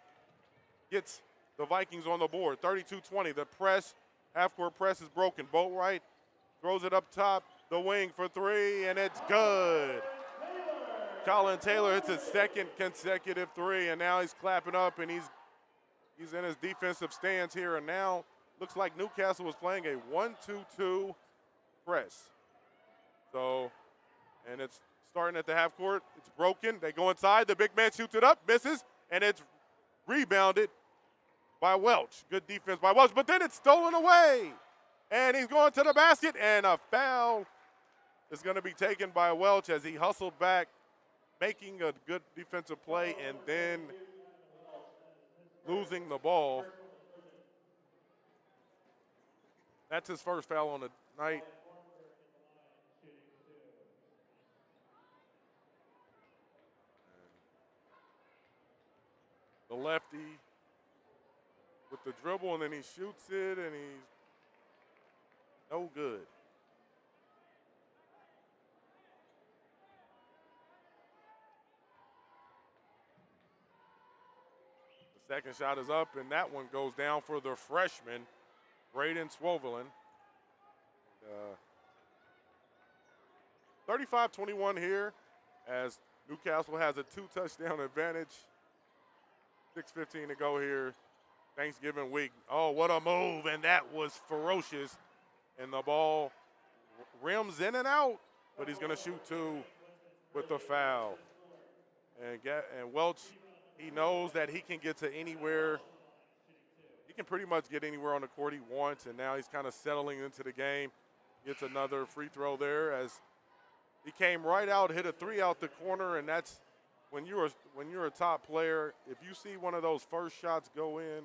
gets the Vikings on the board. 32-20. The press, half-court press is broken. Boatwright throws it up top, the wing for 3, and it's good. Colin Taylor hits his second consecutive 3, and now he's clapping up, and he's in his defensive stance here, and now looks like Newcastle was playing a 1-2-2 press. So, and it's starting at the half court. It's broken. They go inside. The big man shoots it up, misses, and it's rebounded by Welch. Good defense by Welch, but then it's stolen away. And he's going to the basket, and a foul is going to be taken by Welch as he hustled back, making a good defensive play, and then losing the ball. That's his first foul on the night. The lefty with the dribble, and then he shoots it, and he's no good. The second shot is up, and that one goes down for the freshman, Braden Swovelin. 35-21 here as Newcastle has a 2-touchdown advantage. 6:15 to go here. Thanksgiving week. Oh, what a move, and that was ferocious. And the ball rims in and out, but he's going to shoot two with the foul. And Welch, he knows that he can get to anywhere. He can pretty much get anywhere on the court he wants, and now he's kind of settling into the game. Gets another free throw there as he came right out, hit a three out the corner, and that's when you're a top player. If you see one of those first shots go in,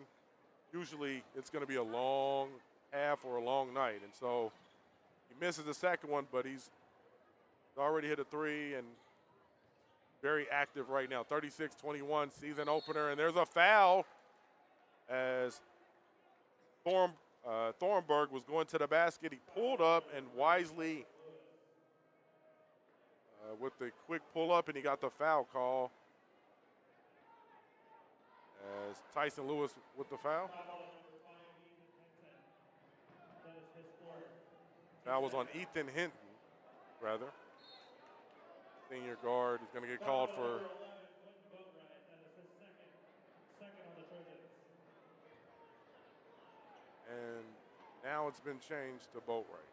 usually it's going to be a long half or a long night. And so he misses the second one, but he's already hit a three and very active right now. 36-21 season opener, and there's a foul as Thornburg was going to the basket. He pulled up and wisely with the quick pull up, and he got the foul call as Tyson Lewis with the foul. Foul was on Ethan Hinton, rather. Senior guard is going to get called for. And now it's been changed to Boatwright.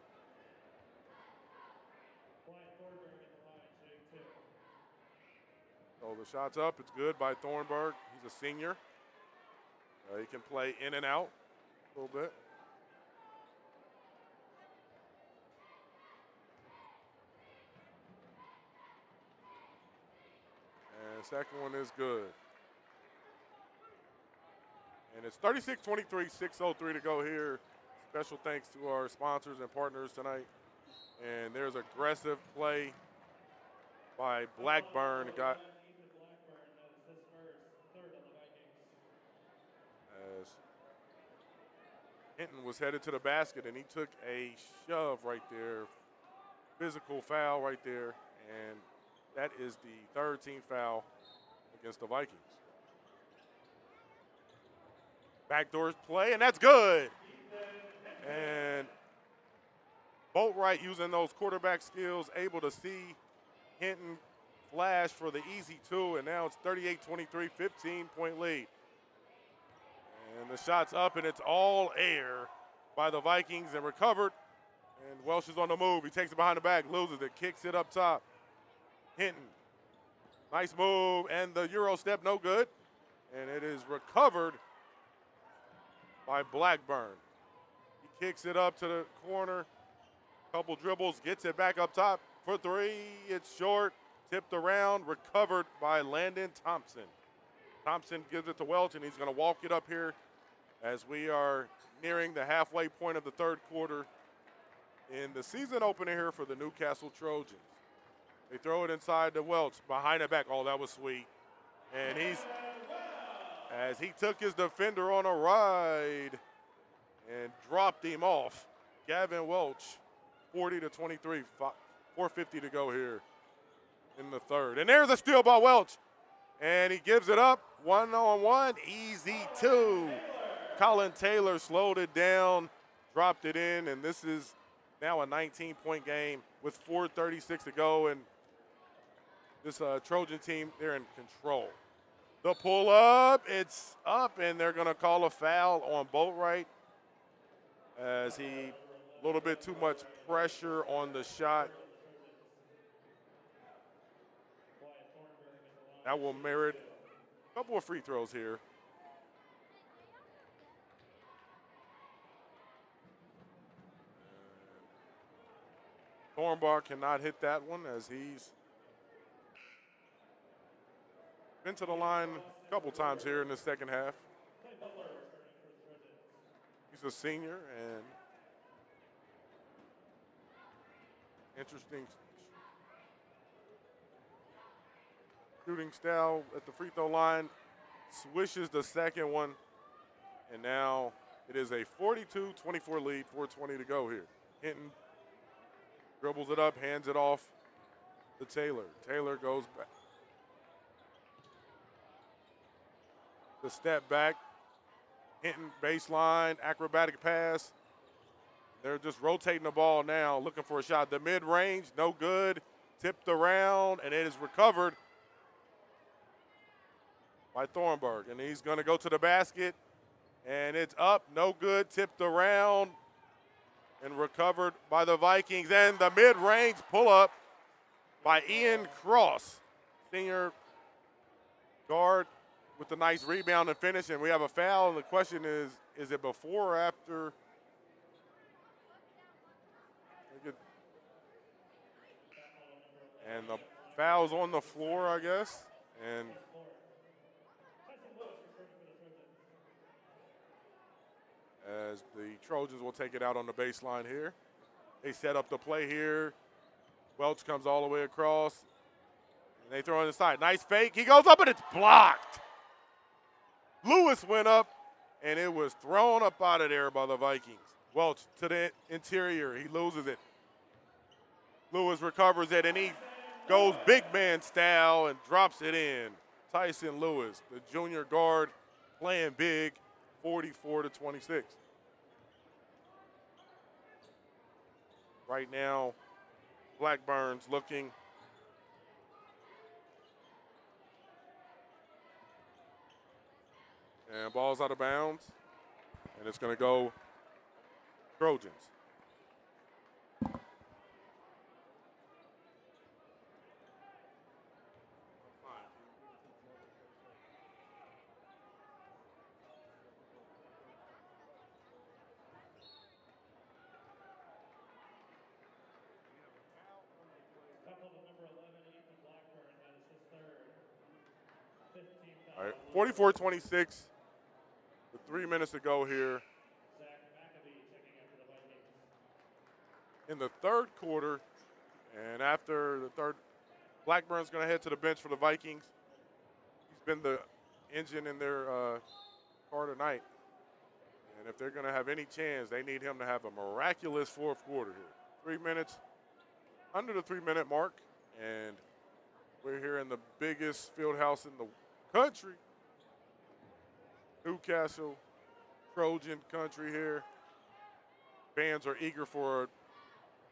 So the shot's up. It's good by Thornburg. He's a senior. He can play in and out a little bit. And second one is good. And it's 36-23, 6:03 to go here. Special thanks to our sponsors and partners tonight. And there's aggressive play by Blackburn. As Hinton was headed to the basket, and he took a shove right there. Physical foul right there. And that is the third team foul against the Vikings. Backdoor play, and that's good. And Boatwright using those quarterback skills, able to see Hinton flash for the easy two, and now it's 38-23, 15-point lead. And the shot's up, and it's all air by the Vikings and recovered. And Welsh is on the move. He takes it behind the back, loses it, kicks it up top. Hinton, nice move, and the Euro step, no good. And it is recovered by Blackburn. He kicks it up to the corner, couple dribbles, gets it back up top for three. It's short, tipped around, recovered by Landon Thompson. Thompson gives it to Welch, and he's going to walk it up here as we are nearing the halfway point of the third quarter in the season opener here for the Newcastle Trojans. They throw it inside to Welch, behind the back. Oh, that was sweet. And as he took his defender on a ride and dropped him off. Gavin Welch, 40-23, 4:50 to go here in the third. And there's a steal by Welch. And he gives it up, one-on-one, easy two. Colin Taylor slowed it down, dropped it in, and this is now a 19-point game with 4:36 to go. And this Trojan team, they're in control. The pull-up, it's up, and they're going to call a foul on Boatwright as he a little bit too much pressure on the shot. That will merit a couple of free throws here. Thornbar cannot hit that one as he's been to the line a couple times here in the second half. He's a senior, and interesting shooting style at the free throw line. Swishes the second one And now it is a 42-24 lead, 4:20 to go here. Hinton dribbles it up, hands it off to Taylor. Taylor goes back. The step back. Hinton baseline, acrobatic pass. They're just rotating the ball now, looking for a shot. The mid-range, no good. Tipped around, and it is recovered by Thornburg. And he's going to go to the basket, and it's up, no good. Tipped around and recovered by the Vikings. And the mid-range pull-up by Ian Cross, senior guard, with a nice rebound and finish. And we have a foul, and the question is it before or after? And the foul's on the floor, I guess. And as the Trojans will take it out on the baseline here. They set up the play here. Welch comes all the way across. And they throw it inside. Nice fake. He goes up and it's blocked. Lewis went up and it was thrown up out of there by the Vikings. Welch to the interior. He loses it. Lewis recovers it and he goes big man style and drops it in. Tyson Lewis, the junior guard, playing big, 44-26. Right now, Blackburn's looking. And ball's out of bounds. And it's going to go Trojans. All right, 44-26, with 3 minutes to go here. In the third quarter, and after the third, Blackburn's going to head to the bench for the Vikings. He's been the engine in their car tonight. And if they're going to have any chance, they need him to have a miraculous fourth quarter here. 3 minutes, under the 3-minute mark, and we're here in the biggest field house in the country. Newcastle, Trojan country here. Fans are eager for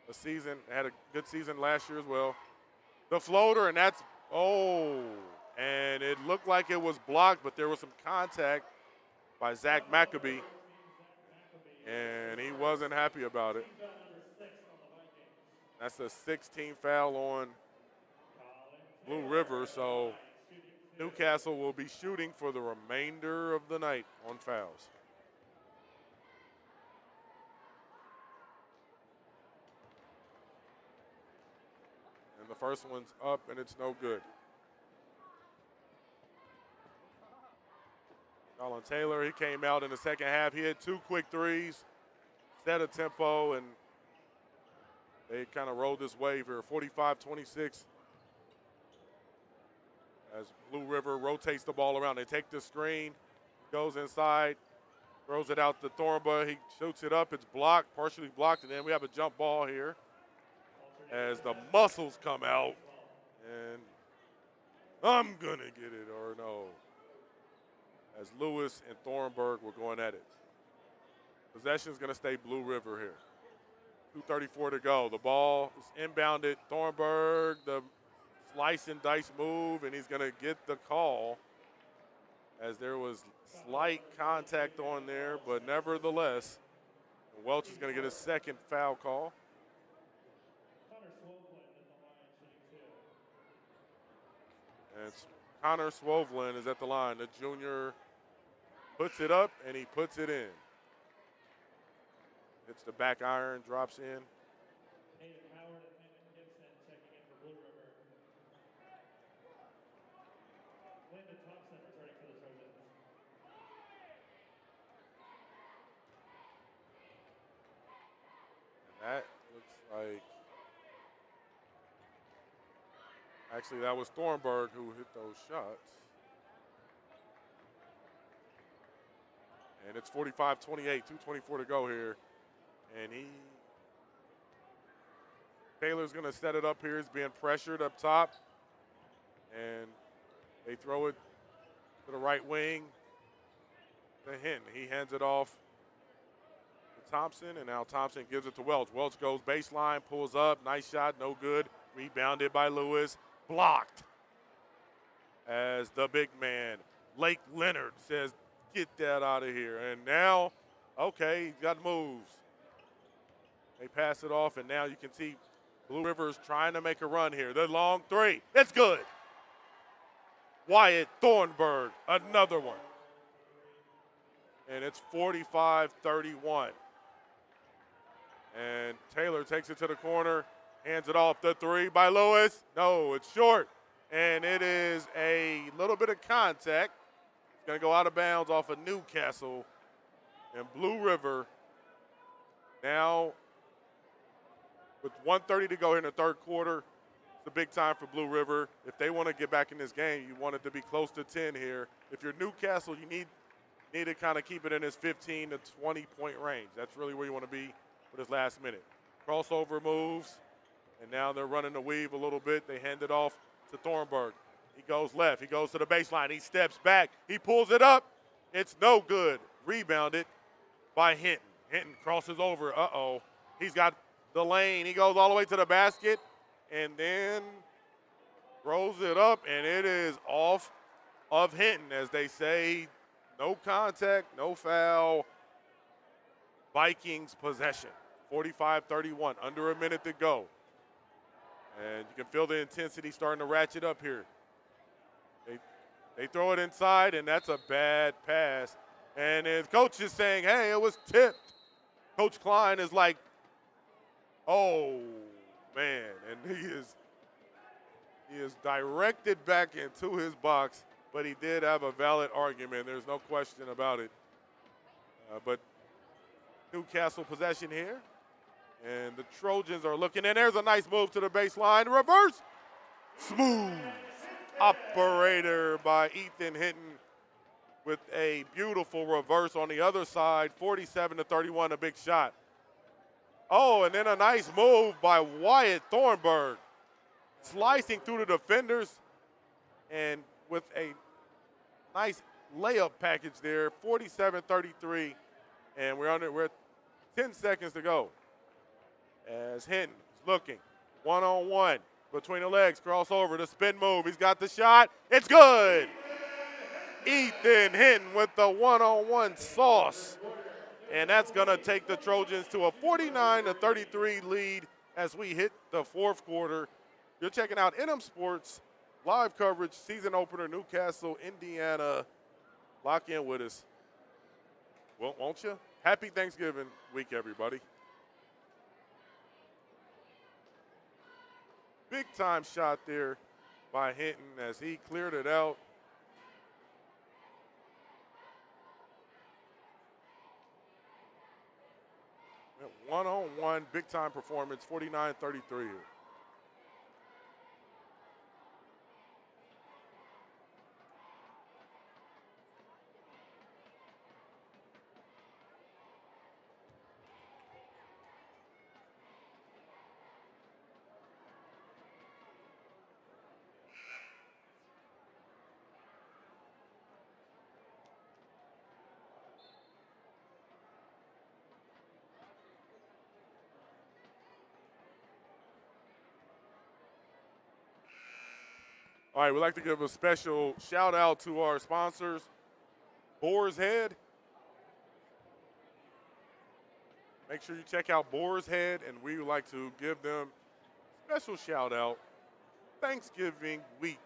a season. Had a good season last year as well. The floater, and that's, and it looked like it was blocked, but there was some contact by Zach Maccabee, and he wasn't happy about it. That's a 16 foul on Blue River, so Newcastle will be shooting for the remainder of the night on fouls. And the first one's up, and it's no good. Colin Taylor, he came out in the second half. He had 2 quick threes, set a tempo, and they kind of rode this wave here, 45-26. As Blue River rotates the ball around. They take the screen, goes inside, throws it out to Thornburg. He shoots it up. It's blocked, partially blocked, and then we have a jump ball here as the muscles come out. And I'm going to get it, or no. As Lewis and Thornburg were going at it. Possession's going to stay Blue River here. 2:34 to go. The ball is inbounded. Thornburg, the slice and dice move, and he's going to get the call as there was slight contact on there, but nevertheless, Welch is going to get a second foul call. And Connor Swovlin is at the line. The junior puts it up, and he puts it in. Hits the back iron, drops in. That looks like, actually that was Thornburg who hit those shots. And it's 45-28, 2:24 to go here. And Taylor's going to set it up here. He's being pressured up top. And they throw it to the right wing to Hinton. He hands it off to Thompson, and now Thompson gives it to Welch. Welch goes baseline, pulls up. Nice shot, no good. Rebounded by Lewis. Blocked as the big man, Lake Leonard, says, get that out of here. And now, okay, he's got moves. They pass it off, and now you can see Blue River's trying to make a run here. The long three. It's good. Wyatt Thornburg, another one. And it's 45-31. And Taylor takes it to the corner, hands it off. The three by Lewis. No, it's short. And it is a little bit of contact. It's going to go out of bounds off of Newcastle. And Blue River now, with 1:30 to go here in the third quarter, it's a big time for Blue River. If they want to get back in this game, you want it to be close to 10 here. If you're Newcastle, you need to kind of keep it in this 15 to 20-point range. That's really where you want to be for this last minute. Crossover moves, and now they're running the weave a little bit. They hand it off to Thornburg. He goes left. He goes to the baseline. He steps back. He pulls it up. It's no good. Rebounded by Hinton. Hinton crosses over. Uh-oh. He's got the lane. He goes all the way to the basket and then throws it up, and it is off of Hinton, as they say. No contact, no foul. Vikings possession. 45-31, under a minute to go. And you can feel the intensity starting to ratchet up here. They throw it inside, and that's a bad pass. And his coach is saying, hey, it was tipped. Coach Klein is like, oh, man. And he is directed back into his box, but he did have a valid argument. There's no question about it. But Newcastle possession here. And the Trojans are looking, and there's a nice move to the baseline. Reverse. Smooth operator by Ethan Hinton with a beautiful reverse on the other side. 47-31, a big shot. Oh, and then a nice move by Wyatt Thornburg. Slicing through the defenders and with a nice layup package there. 47-33, and we're at 10 seconds to go. As Hinton is looking, one-on-one between the legs, crossover, the spin move. He's got the shot. It's good. Ethan Hinton with the one-on-one sauce. And that's going to take the Trojans to a 49-33 lead as we hit the fourth quarter. You're checking out NM Sports live coverage, season opener, Newcastle, Indiana. Lock in with us. Well, won't you? Happy Thanksgiving week, everybody. Big time shot there by Hinton as he cleared it out. One-on-one, big time performance, 49-33 here. All right, we'd like to give a special shout out to our sponsors, Boar's Head. Make sure you check out Boar's Head, and we would like to give them a special shout out Thanksgiving week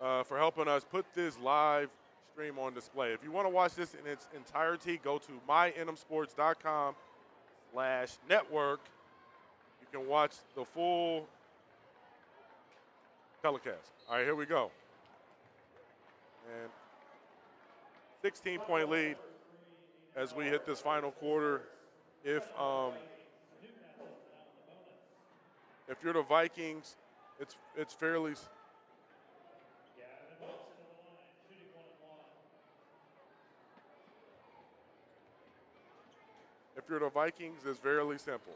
for helping us put this live stream on display. If you want to watch this in its entirety, go to mynmsports.com/network. You can watch the full telecast. All right, here we go. And 16-point lead as we hit this final quarter. If you're the Vikings, it's fairly. if you're the Vikings, is fairly simple.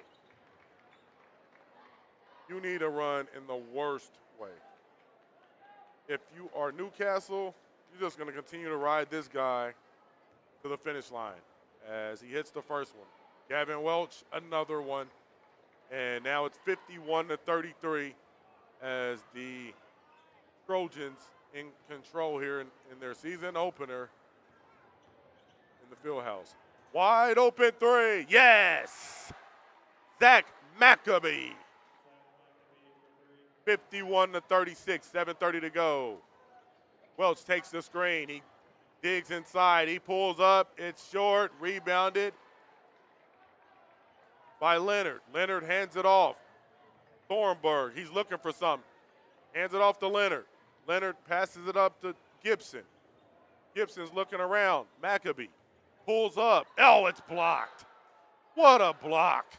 You need a run in the worst way. If you are Newcastle, you're just going to continue to ride this guy to the finish line as he hits the first one. Gavin Welch, another one. And now it's 51-33 as the Trojans in control here in their season opener in the field house. Wide open three. Yes! Zach Maccabee. 51-36, 7:30 to go. Welch takes the screen. He digs inside. He pulls up. It's short. Rebounded by Leonard. Leonard hands it off. Thornburg, he's looking for something. Hands it off to Leonard. Leonard passes it up to Gibson. Gibson's looking around. Maccabee pulls up. Oh, it's blocked. What a block.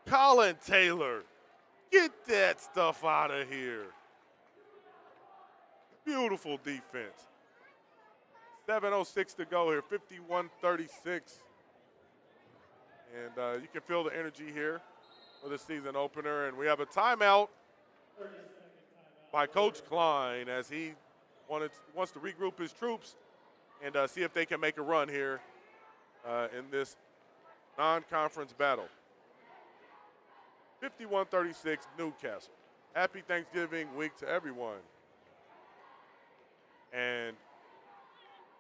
Colin Taylor, get that stuff out of here. Beautiful defense. 7:06 to go here, 51-36. And you can feel the energy here for the season opener. And we have a timeout by Coach Klein as he wants to regroup his troops and see if they can make a run here in this non-conference battle. 51-36 Newcastle. Happy Thanksgiving week to everyone. And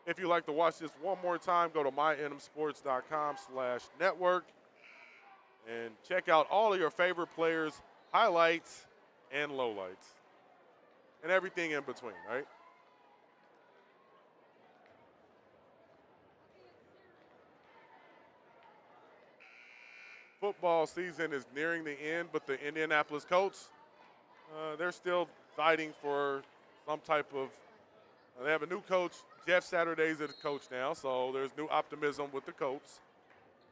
if you'd like to watch this one more time, go to mynmsports.com/network and check out all of your favorite players' highlights and lowlights and everything in between, right? Football season is nearing the end, but the Indianapolis Colts, they're still fighting for some type of they have a new coach. Jeff Saturday's the coach now, so there's new optimism with the Colts.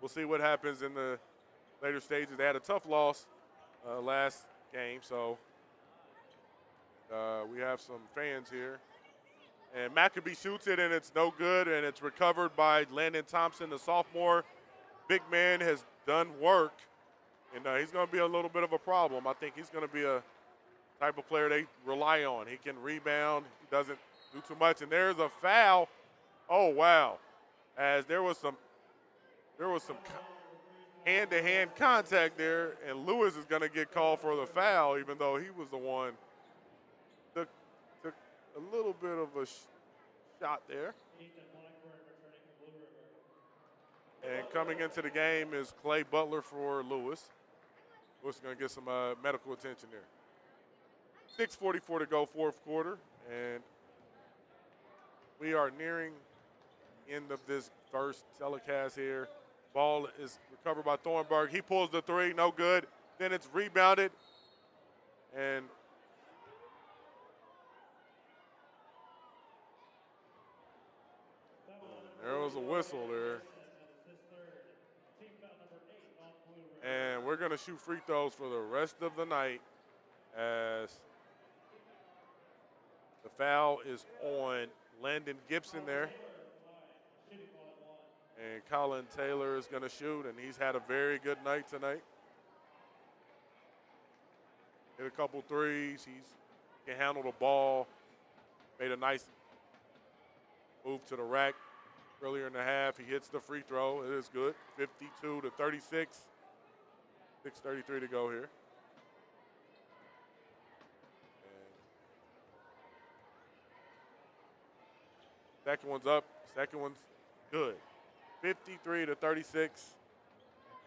We'll see what happens in the later stages. They had a tough loss last game, so we have some fans here. And Maccabee shoots it, and it's no good, and it's recovered by Landon Thompson, the sophomore. Big man has done work, and he's going to be a little bit of a problem. I think he's going to be a type of player they rely on. He can rebound. He doesn't do too much, and there's a foul. Oh, wow. As there was some hand-to-hand contact there, and Lewis is going to get called for the foul, even though he was the one took a little bit of a shot there. And coming into the game is Clay Butler for Lewis. Lewis is going to get some medical attention there. 6:44 to go, fourth quarter, and we are nearing the end of this first telecast here. Ball is recovered by Thornburg. He pulls the three, no good. Then it's rebounded, and there was a whistle there. And we're going to shoot free throws for the rest of the night as the foul is on Landon Gibson there. And Colin Taylor is going to shoot, and he's had a very good night tonight. Hit a couple threes. He can handle the ball. Made a nice move to the rack earlier in the half. He hits the free throw. It is good. 52-36. 6:33 to go here. Second one's up. Second one's good. 53-36.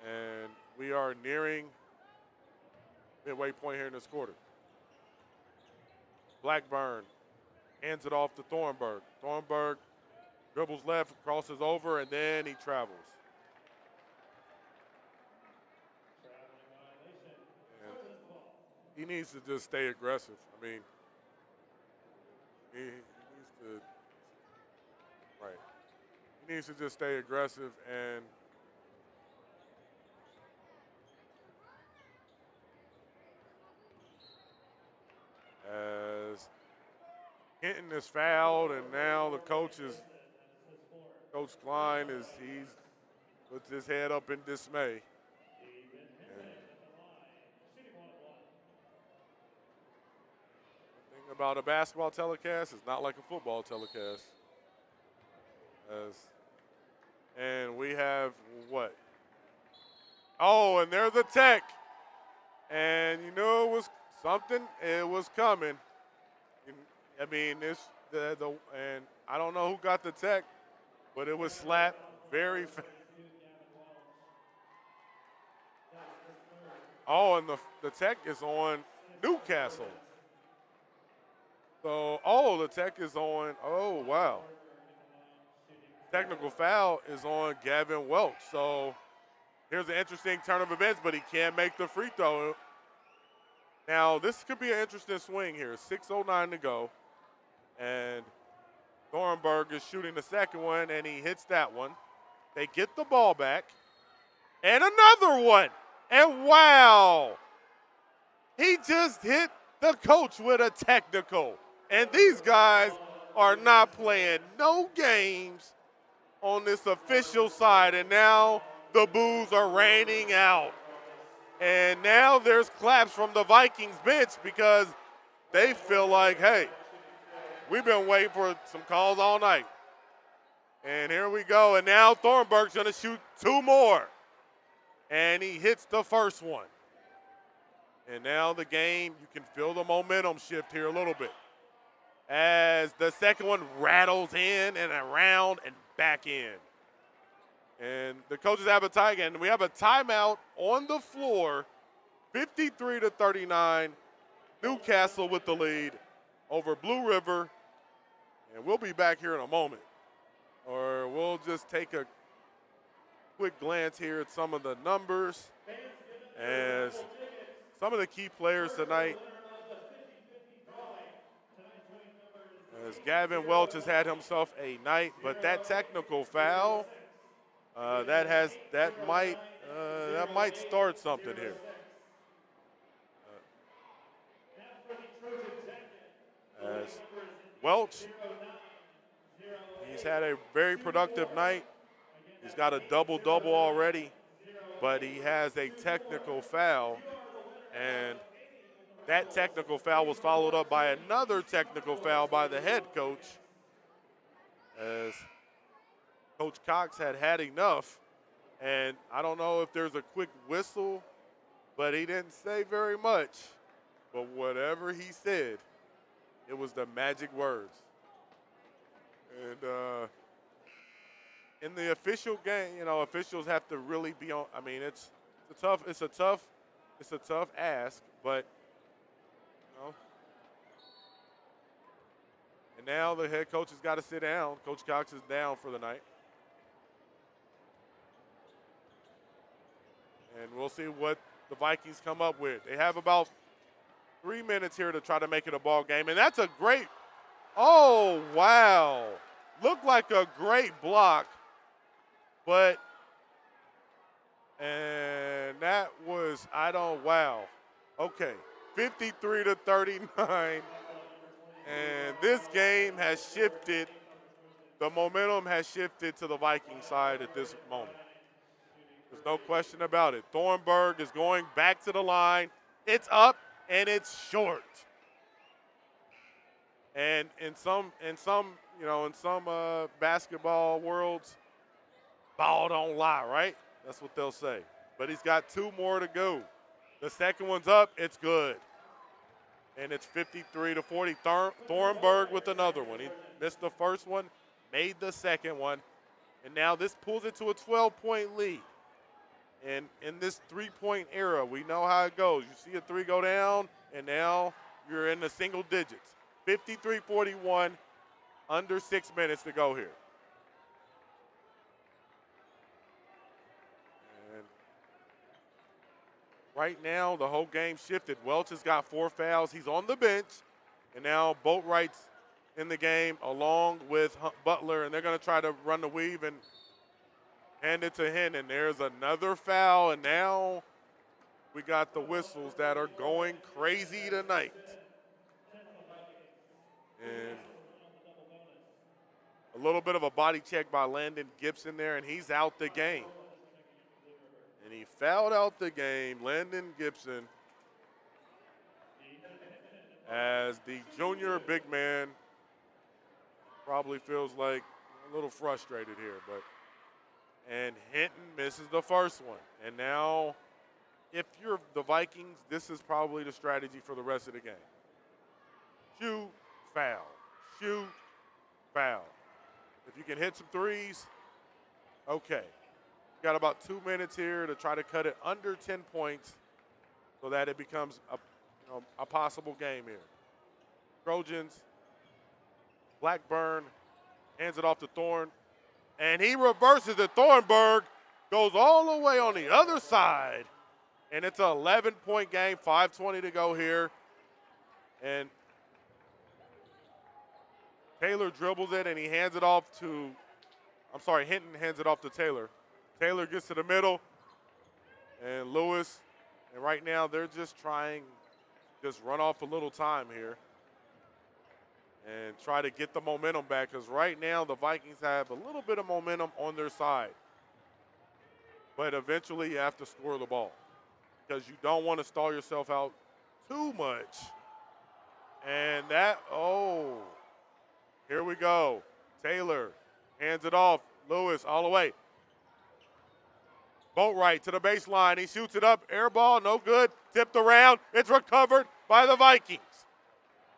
And we are nearing midway point here in this quarter. Blackburn hands it off to Thornburg. Thornburg dribbles left, crosses over, and then he travels. And he needs to just stay aggressive. I mean, he needs to. Right. He needs to just stay aggressive and as Hinton is fouled, and now the Coach Klein he's puts his head up in dismay. The thing about a basketball telecast is not like a football telecast. And we have what? Oh, and there's a tech. And you know it was something. It was coming. I mean, and I don't know who got the tech, but it was slapped very fast. Oh, and the tech is on Newcastle. So, the tech is on. Oh, wow. Technical foul is on Gavin Welch. So here's an interesting turn of events, but he can't make the free throw. Now, this could be an interesting swing here. 6:09 to go. And Thornburg is shooting the second one, and he hits that one. They get the ball back. And another one. And wow. He just hit the coach with a technical. And these guys are not playing no games on this official side. And now the boos are raining out. And now there's claps from the Vikings bench because they feel like, hey, we've been waiting for some calls all night. And here we go. And now Thornburg's going to shoot two more. And he hits the first one. And now the game, you can feel the momentum shift here a little bit. As the second one rattles in and around and back in. And the coaches have a tie again. We have a timeout on the floor, 53-39. Newcastle with the lead over Blue River. And we'll be back here in a moment. Or we'll just take a quick glance here at some of the numbers. As some of the key players tonight. As Gavin Welch has had himself a night, but that technical foul, that might start something here. As Welch, he's had a very productive night. He's got a double-double already, but he has a technical foul, and that technical foul was followed up by another technical foul by the head coach, as Coach Cox had enough. And I don't know if there's a quick whistle, but he didn't say very much. But whatever he said, it was the magic words. And in the official game, officials have to really be on. I mean, it's a tough ask, but And now the head coach has got to sit down. Coach Cox is down for the night. And we'll see what the Vikings come up with. They have about 3 minutes here to try to make it a ball game. And that's a great, oh, wow. Looked like a great block. And that was, wow. Okay, 53-39. And this game has shifted. The momentum has shifted to the Viking side at this moment. There's no question about it. Thornburg is going back to the line. It's up and it's short. And in some basketball worlds, ball don't lie, right? That's what they'll say. But he's got two more to go. The second one's up. It's good. And it's 53-40. Thornburg with another one. He missed the first one, made the second one, and now this pulls it to a 12-point lead. And in this three-point era, we know how it goes. You see a three go down, and now you're in the single digits. 53-41, under 6 minutes to go here. And right now, the whole game shifted. Welch has got 4 fouls. He's on the bench. And now Boatwright's in the game along with Butler, and they're going to try to run the weave and hand it to Hen. And there's another foul, and now we got the whistles that are going crazy tonight. And a little bit of a body check by Landon Gibson there, and he's out the game. and he fouled out the game, Landon Gibson, as the junior big man probably feels like a little frustrated here. And Hinton misses the first one. And now, if you're the Vikings, this is probably the strategy for the rest of the game. Shoot, foul. Shoot, foul. If you can hit some threes, okay. Got about 2 minutes here to try to cut it under 10 points so that it becomes a possible game here. Trojans, Blackburn hands it off to Thorne, and he reverses it. Thornburg goes all the way on the other side, and it's an 11-point game, 5:20 to go here. And Taylor dribbles it, and he hands it off to, Hinton hands it off to Taylor. Taylor gets to the middle, and Lewis, and right now they're just trying to just run off a little time here and try to get the momentum back, because right now the Vikings have a little bit of momentum on their side. But eventually you have to score the ball because you don't want to stall yourself out too much. And here we go. Taylor hands it off. Lewis all the way. Boatwright to the baseline. He shoots it up. Air ball, no good. Tipped around. It's recovered by the Vikings.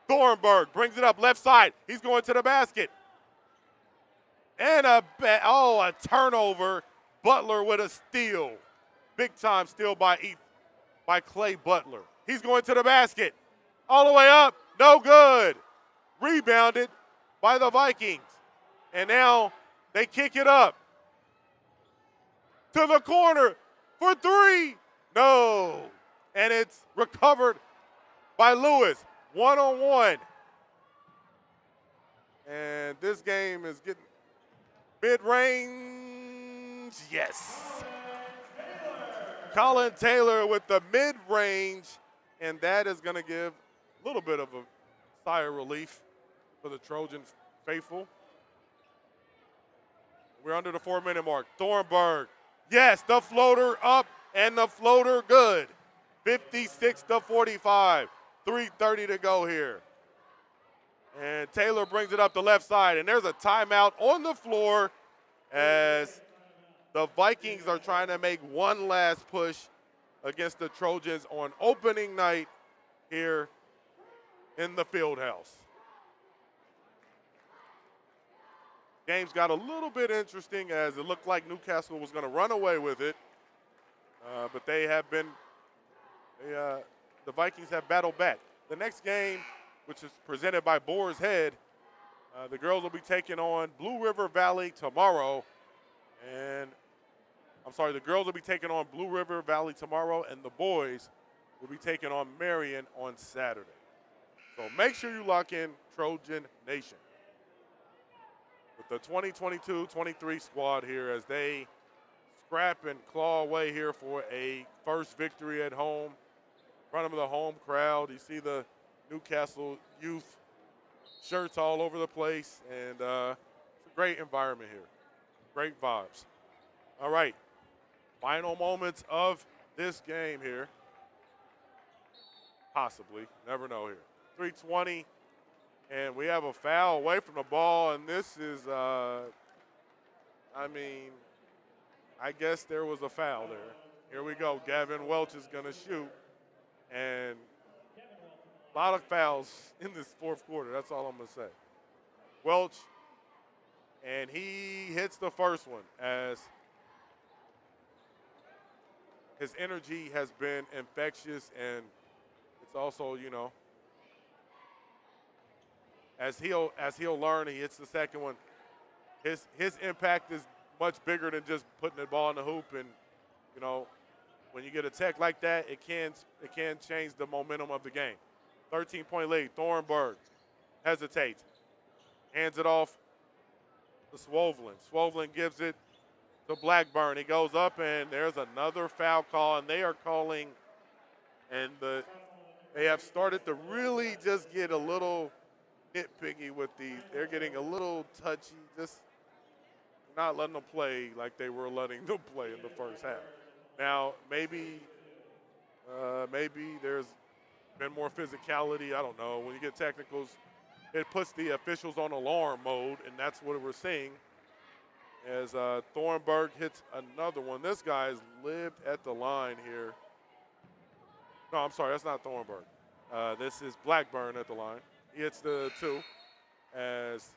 Thornburg brings it up left side. He's going to the basket. And a turnover. Butler with a steal. Big time steal by Clay Butler. He's going to the basket. All the way up. No good. Rebounded by the Vikings. And now they kick it up to the corner for three. No. And it's recovered by Lewis. 1-on-1. And this game is getting mid-range. Yes. Colin Taylor with the mid-range. And that is going to give a little bit of a sigh of relief for the Trojan faithful. We're under the 4-minute mark. Thornburg. Yes, the floater up and the floater good. 56-45. 3:30 to go here. And Taylor brings it up the left side, and there's a timeout on the floor as the Vikings are trying to make one last push against the Trojans on opening night here in the Fieldhouse. Games got a little bit interesting as it looked like Newcastle was going to run away with it, but they have been the Vikings have battled back. The next game, which is presented by Boar's Head, the girls will be taking on Blue River Valley tomorrow. The girls will be taking on Blue River Valley tomorrow, and the boys will be taking on Marion on Saturday. So make sure you lock in Trojan Nation with the 2022-23 squad here as they scrap and claw away here for a first victory at home. In front of the home crowd, you see the Newcastle youth shirts all over the place, and it's a great environment here. Great vibes. All right, final moments of this game here. Possibly, never know here. 3:20, and we have a foul away from the ball, and this is, I guess there was a foul there. Here we go. Gavin Welch is going to shoot. And a lot of fouls in this fourth quarter. That's all I'm going to say. Welch, and he hits the first one as his energy has been infectious, and it's also, as he'll learn, he hits the second one. His impact is much bigger than just putting the ball in the hoop, and when you get a tech like that, it can change the momentum of the game. 13-point lead. Thornburg hesitates, hands it off to Swovelin. Swovelin gives it to Blackburn. He goes up, and there's another foul call, and they are calling, and they have started to really just get a little nitpicky with these. They're getting a little touchy, just not letting them play like they were letting them play in the first half. Now, maybe there's been more physicality. I don't know. When you get technicals, it puts the officials on alarm mode, and that's what we're seeing as Thornburg hits another one. This guy's lived at the line here. No, I'm sorry, that's not Thornburg. This is Blackburn at the line. He hits the 2 as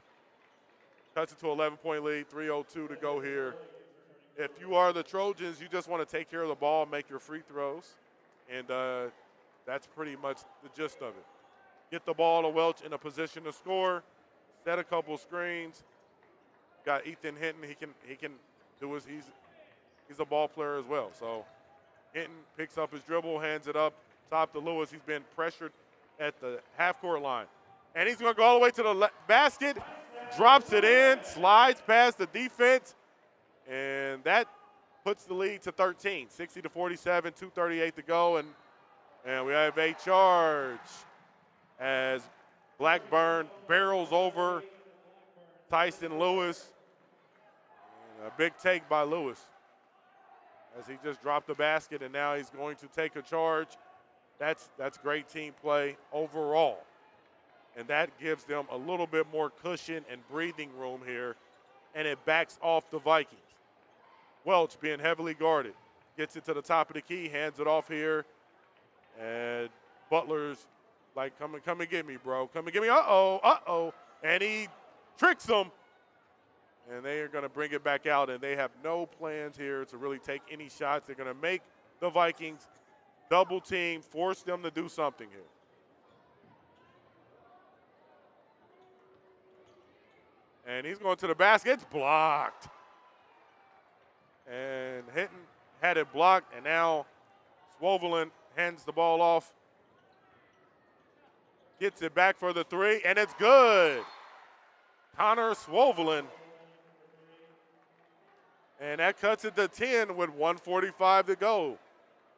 cuts it to 11-point lead, 3:02 to go here. If you are the Trojans, you just want to take care of the ball, make your free throws, and that's pretty much the gist of it. Get the ball to Welch in a position to score, set a couple screens. Got Ethan Hinton. He can do his. He's a ball player as well. So Hinton picks up his dribble, hands it up top to Lewis. He's been pressured at the half-court line, and he's going to go all the way to the basket. Drops it in, slides past the defense, and that puts the lead to 13, 60-47, 2:38 to go, and we have a charge as Blackburn barrels over Tyson Lewis. And a big take by Lewis as he just dropped the basket, and now he's going to take a charge. That's great team play overall. And that gives them a little bit more cushion and breathing room here, and it backs off the Vikings. Welch being heavily guarded, gets it to the top of the key, hands it off here, and Butler's like, come and get me, bro. Come and get me. Uh-oh. And he tricks them, and they are going to bring it back out, and they have no plans here to really take any shots. They're going to make the Vikings double team, force them to do something here. And he's going to the basket. It's blocked. And Hinton had it blocked, and now Swovelin hands the ball off. Gets it back for the 3, and it's good. Connor Swovelin. And that cuts it to 10 with 1:45 to go.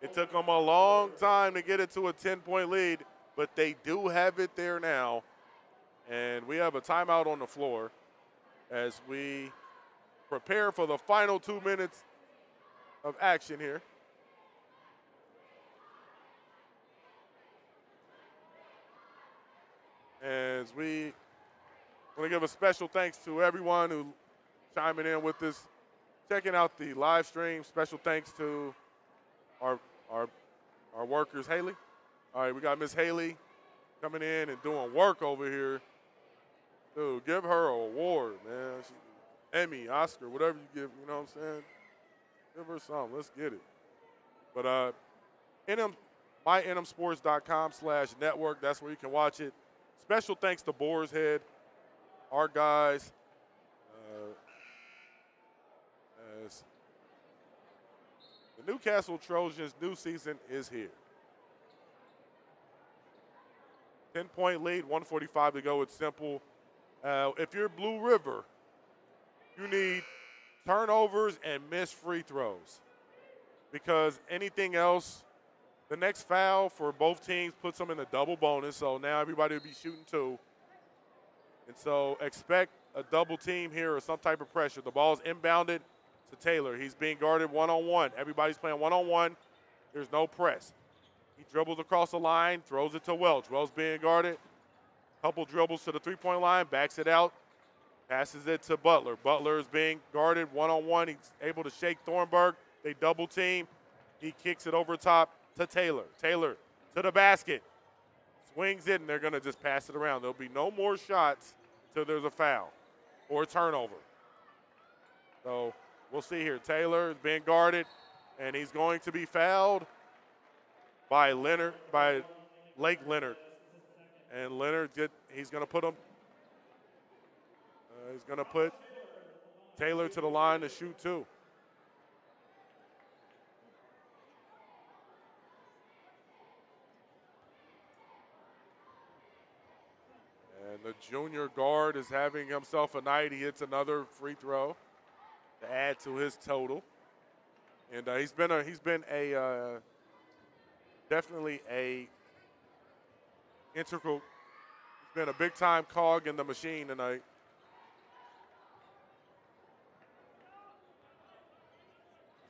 It took them a long time to get it to a 10-point lead, but they do have it there now. And we have a timeout on the floor as we prepare for the final 2 minutes of action here. As we want to give a special thanks to everyone who chiming in with us, checking out the live stream. Special thanks to our workers, Haley. All right, we got Miss Haley coming in and doing work over here. Dude, give her an award, man. Emmy, Oscar, whatever you give, you know what I'm saying? Give her something. Let's get it. But mynmsports.com/network, that's where you can watch it. Special thanks to Boar's Head, our guys. As the Newcastle Trojans' new season is here. 10-point lead, 1:45 to go. It's simple. If you're Blue River, you need turnovers and missed free throws, because anything else, the next foul for both teams puts them in a double bonus, so now everybody will be shooting 2. And so expect a double team here or some type of pressure. The ball's inbounded to Taylor. He's being guarded one-on-one. Everybody's playing one-on-one. There's no press. He dribbles across the line, throws it to Welch. Welch being guarded. Couple dribbles to the three-point line, backs it out, passes it to Butler. Butler is being guarded one-on-one. He's able to shake Thornburg. They double team. He kicks it over top to Taylor. Taylor to the basket. Swings it, and they're going to just pass it around. There'll be no more shots until there's a foul or a turnover. So we'll see here. Taylor is being guarded, and he's going to be fouled by Lake Leonard. And Leonard, he's going to put him. He's going to put Taylor to the line to shoot 2. And the junior guard is having himself a night. He hits another free throw to add to his total. And he's been definitely a integral. He's been a big time cog in the machine tonight.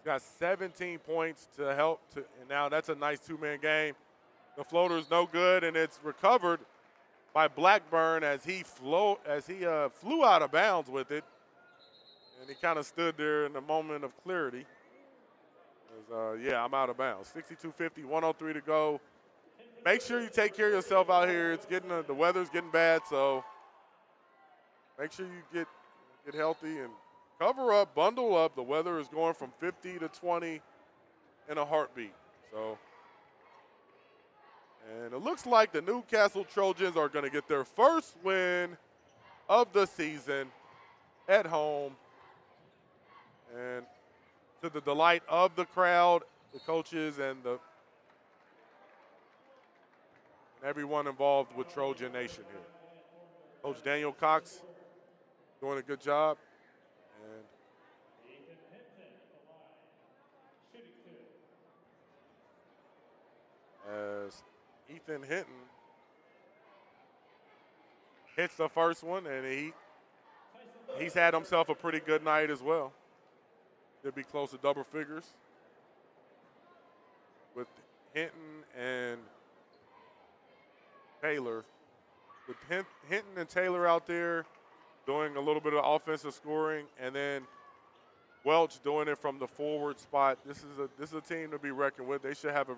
Got 17 points to help, and now that's a nice two-man game. The floater's no good, and it's recovered by Blackburn as he flew out of bounds with it, and he kind of stood there in a moment of clarity. Yeah, I'm out of bounds. 62-50, 103 to go. Make sure you take care of yourself out here. It's getting the weather's getting bad, so make sure you get healthy and cover up, bundle up. The weather is going from 50 to 20 in a heartbeat. So, and it looks like the Newcastle Trojans are going to get their first win of the season at home, and to the delight of the crowd, the coaches, and everyone involved with Trojan Nation here. Coach Daniel Cox doing a good job. And as Ethan Hinton hits the first one, and he's had himself a pretty good night as well. He'll be close to double figures with Hinton and Taylor. With Hinton and Taylor out there doing a little bit of offensive scoring, and then Welch doing it from the forward spot. This is a team to be reckoned with. They should have a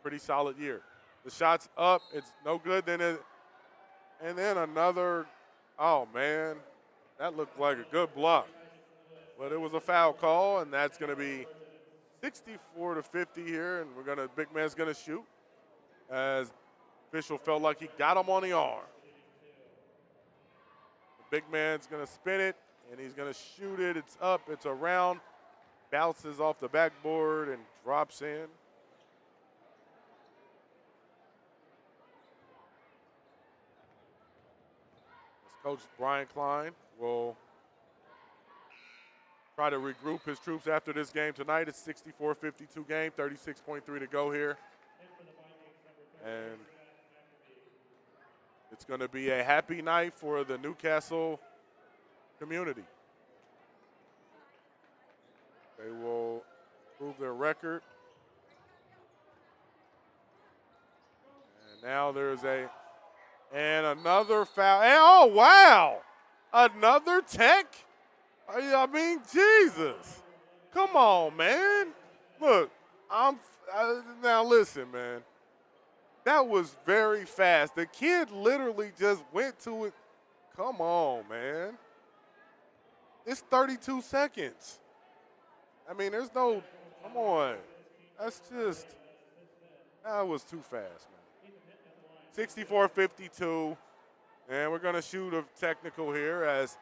pretty solid year. The shot's up. It's no good. And then another, oh, man, that looked like a good block. But it was a foul call, and that's going to be 64-50 here, and big man's going to shoot as official felt like he got him on the arm. The big man's going to spin it, and he's going to shoot it. It's up. It's around. Bounces off the backboard and drops in. Coach Brian Klein will try to regroup his troops after this game tonight. It's 64-52 game, 36.3 to go here. And it's going to be a happy night for the Newcastle community. They will prove their record. And now there's another foul. And, oh, wow. Another tech? I mean, Jesus. Come on, man. Look, now listen, man. That was very fast. The kid literally just went to it. Come on, man. It's 32 seconds. I mean, there's no, come on. That was too fast, man. 64-52, and we're going to shoot a technical here as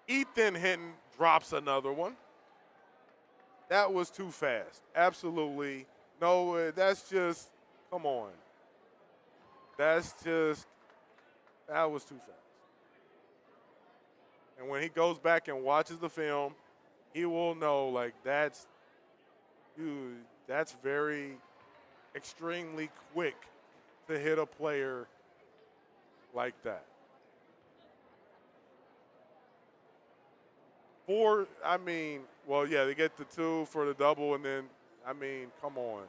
Ethan Hinton drops another one. That was too fast. Absolutely. No, that's just, come on. That was too fast. And when he goes back and watches the film, he will know, like, that's very extremely quick to hit a player like that. They get the 2 for the double, and then, come on.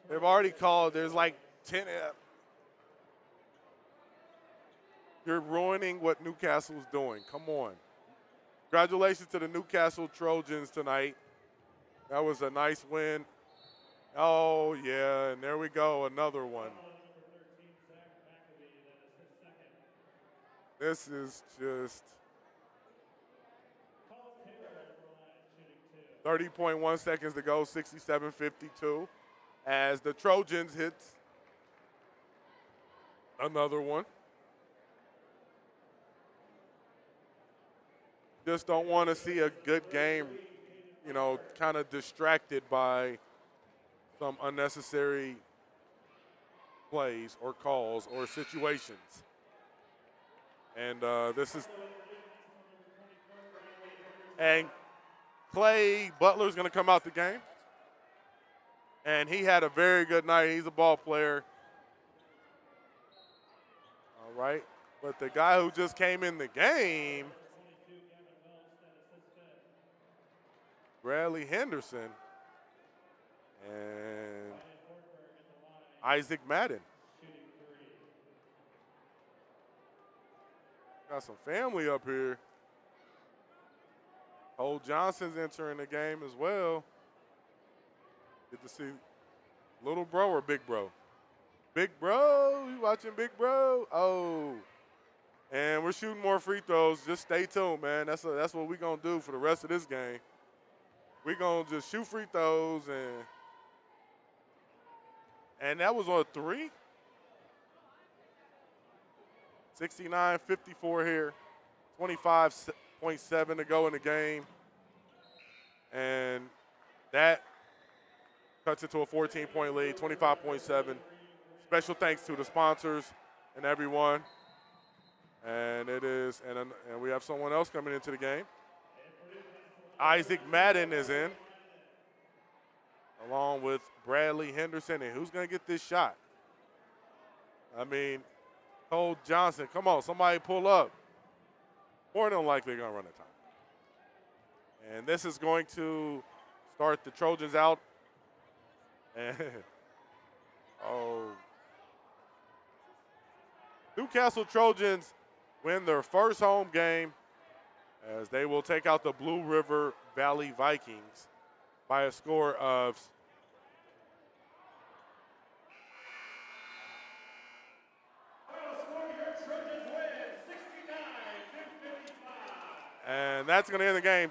They've already called, there's like 10. You're ruining what Newcastle's doing. Come on. Congratulations to the Newcastle Trojans tonight. That was a nice win. Oh, yeah, and there we go, another one. This is just 30.1 seconds to go, 67-52, as the Trojans hit another one. Just don't want to see a good game, kind of distracted by some unnecessary plays or calls or situations. And and Clay Butler's going to come out the game. And he had a very good night. He's a ball player. All right. But the guy who just came in the game, Bradley Henderson and Isaac Madden. Got some family up here. Cole Johnson's entering the game as well. Get to see little bro or big bro? Big bro, you watching Big Bro? Oh. And we're shooting more free throws. Just stay tuned, man. That's what we're going to do for the rest of this game. We're going to just shoot free throws. And that was on 3. 69-54 here. 25.7 to go in the game. And that cuts it to a 14-point lead, 25.7. Special thanks to the sponsors and everyone. And and we have someone else coming into the game. Isaac Madden is in, along with Bradley Henderson. And who's going to get this shot? I mean, Cole Johnson. Come on, somebody pull up. More than likely going to run a time. And this is going to start the Trojans out. And Newcastle Trojans win their first home game as they will take out the Blue River Valley Vikings by a score of and that's going to end the game.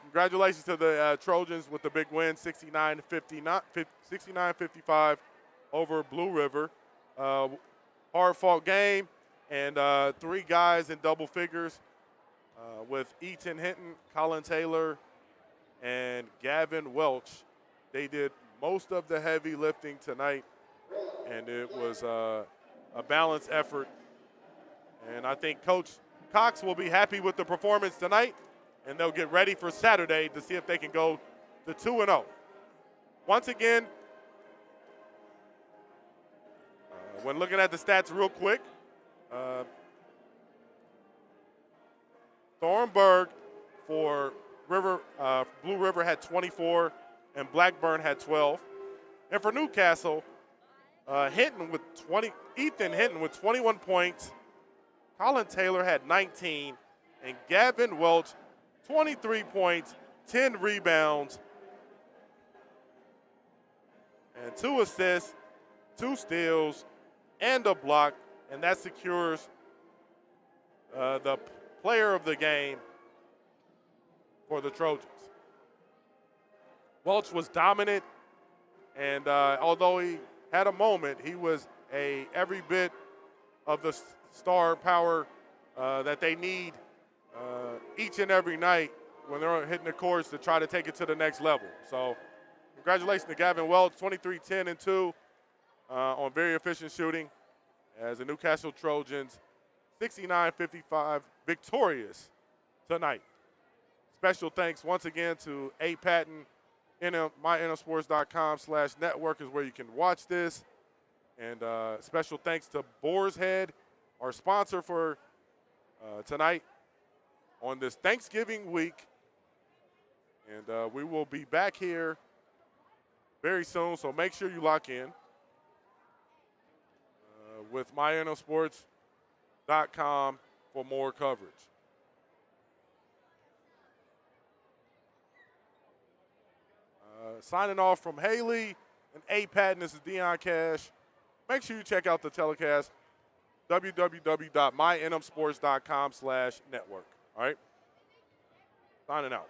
Congratulations to the Trojans with the big win, 69-55 over Blue River. Hard-fought game, and 3 guys in double figures with Eaton Hinton, Colin Taylor, and Gavin Welch. They did most of the heavy lifting tonight, and it was a balanced effort. And I think Coach Cox will be happy with the performance tonight, and they'll get ready for Saturday to see if they can go to 2-0. Once again, when looking at the stats real quick, Thornburg for Blue River had 24, and Blackburn had 12. And for Newcastle, Ethan Hinton with 21 points, Colin Taylor had 19, and Gavin Welch 23 points, 10 rebounds, and 2 assists, 2 steals, and a block, and that secures the player of the game for the Trojans. Welch was dominant, and although he had a moment, he was every bit of the star power that they need each and every night when they're hitting the courts to try to take it to the next level. So congratulations to Gavin Welch, 23, 10, and 2 on very efficient shooting as the Newcastle Trojans 69-55 victorious tonight. Special thanks once again to A. Patton. MyNMSports.com/network is where you can watch this. And special thanks to Boar's Head, our sponsor for tonight on this Thanksgiving week. And we will be back here very soon, so make sure you lock in with MyNMSports.com for more coverage. Signing off from Haley and A. Patton, this is Deion Cash. Make sure you check out the telecast, www.mynmsports.com/network. All right? Signing out.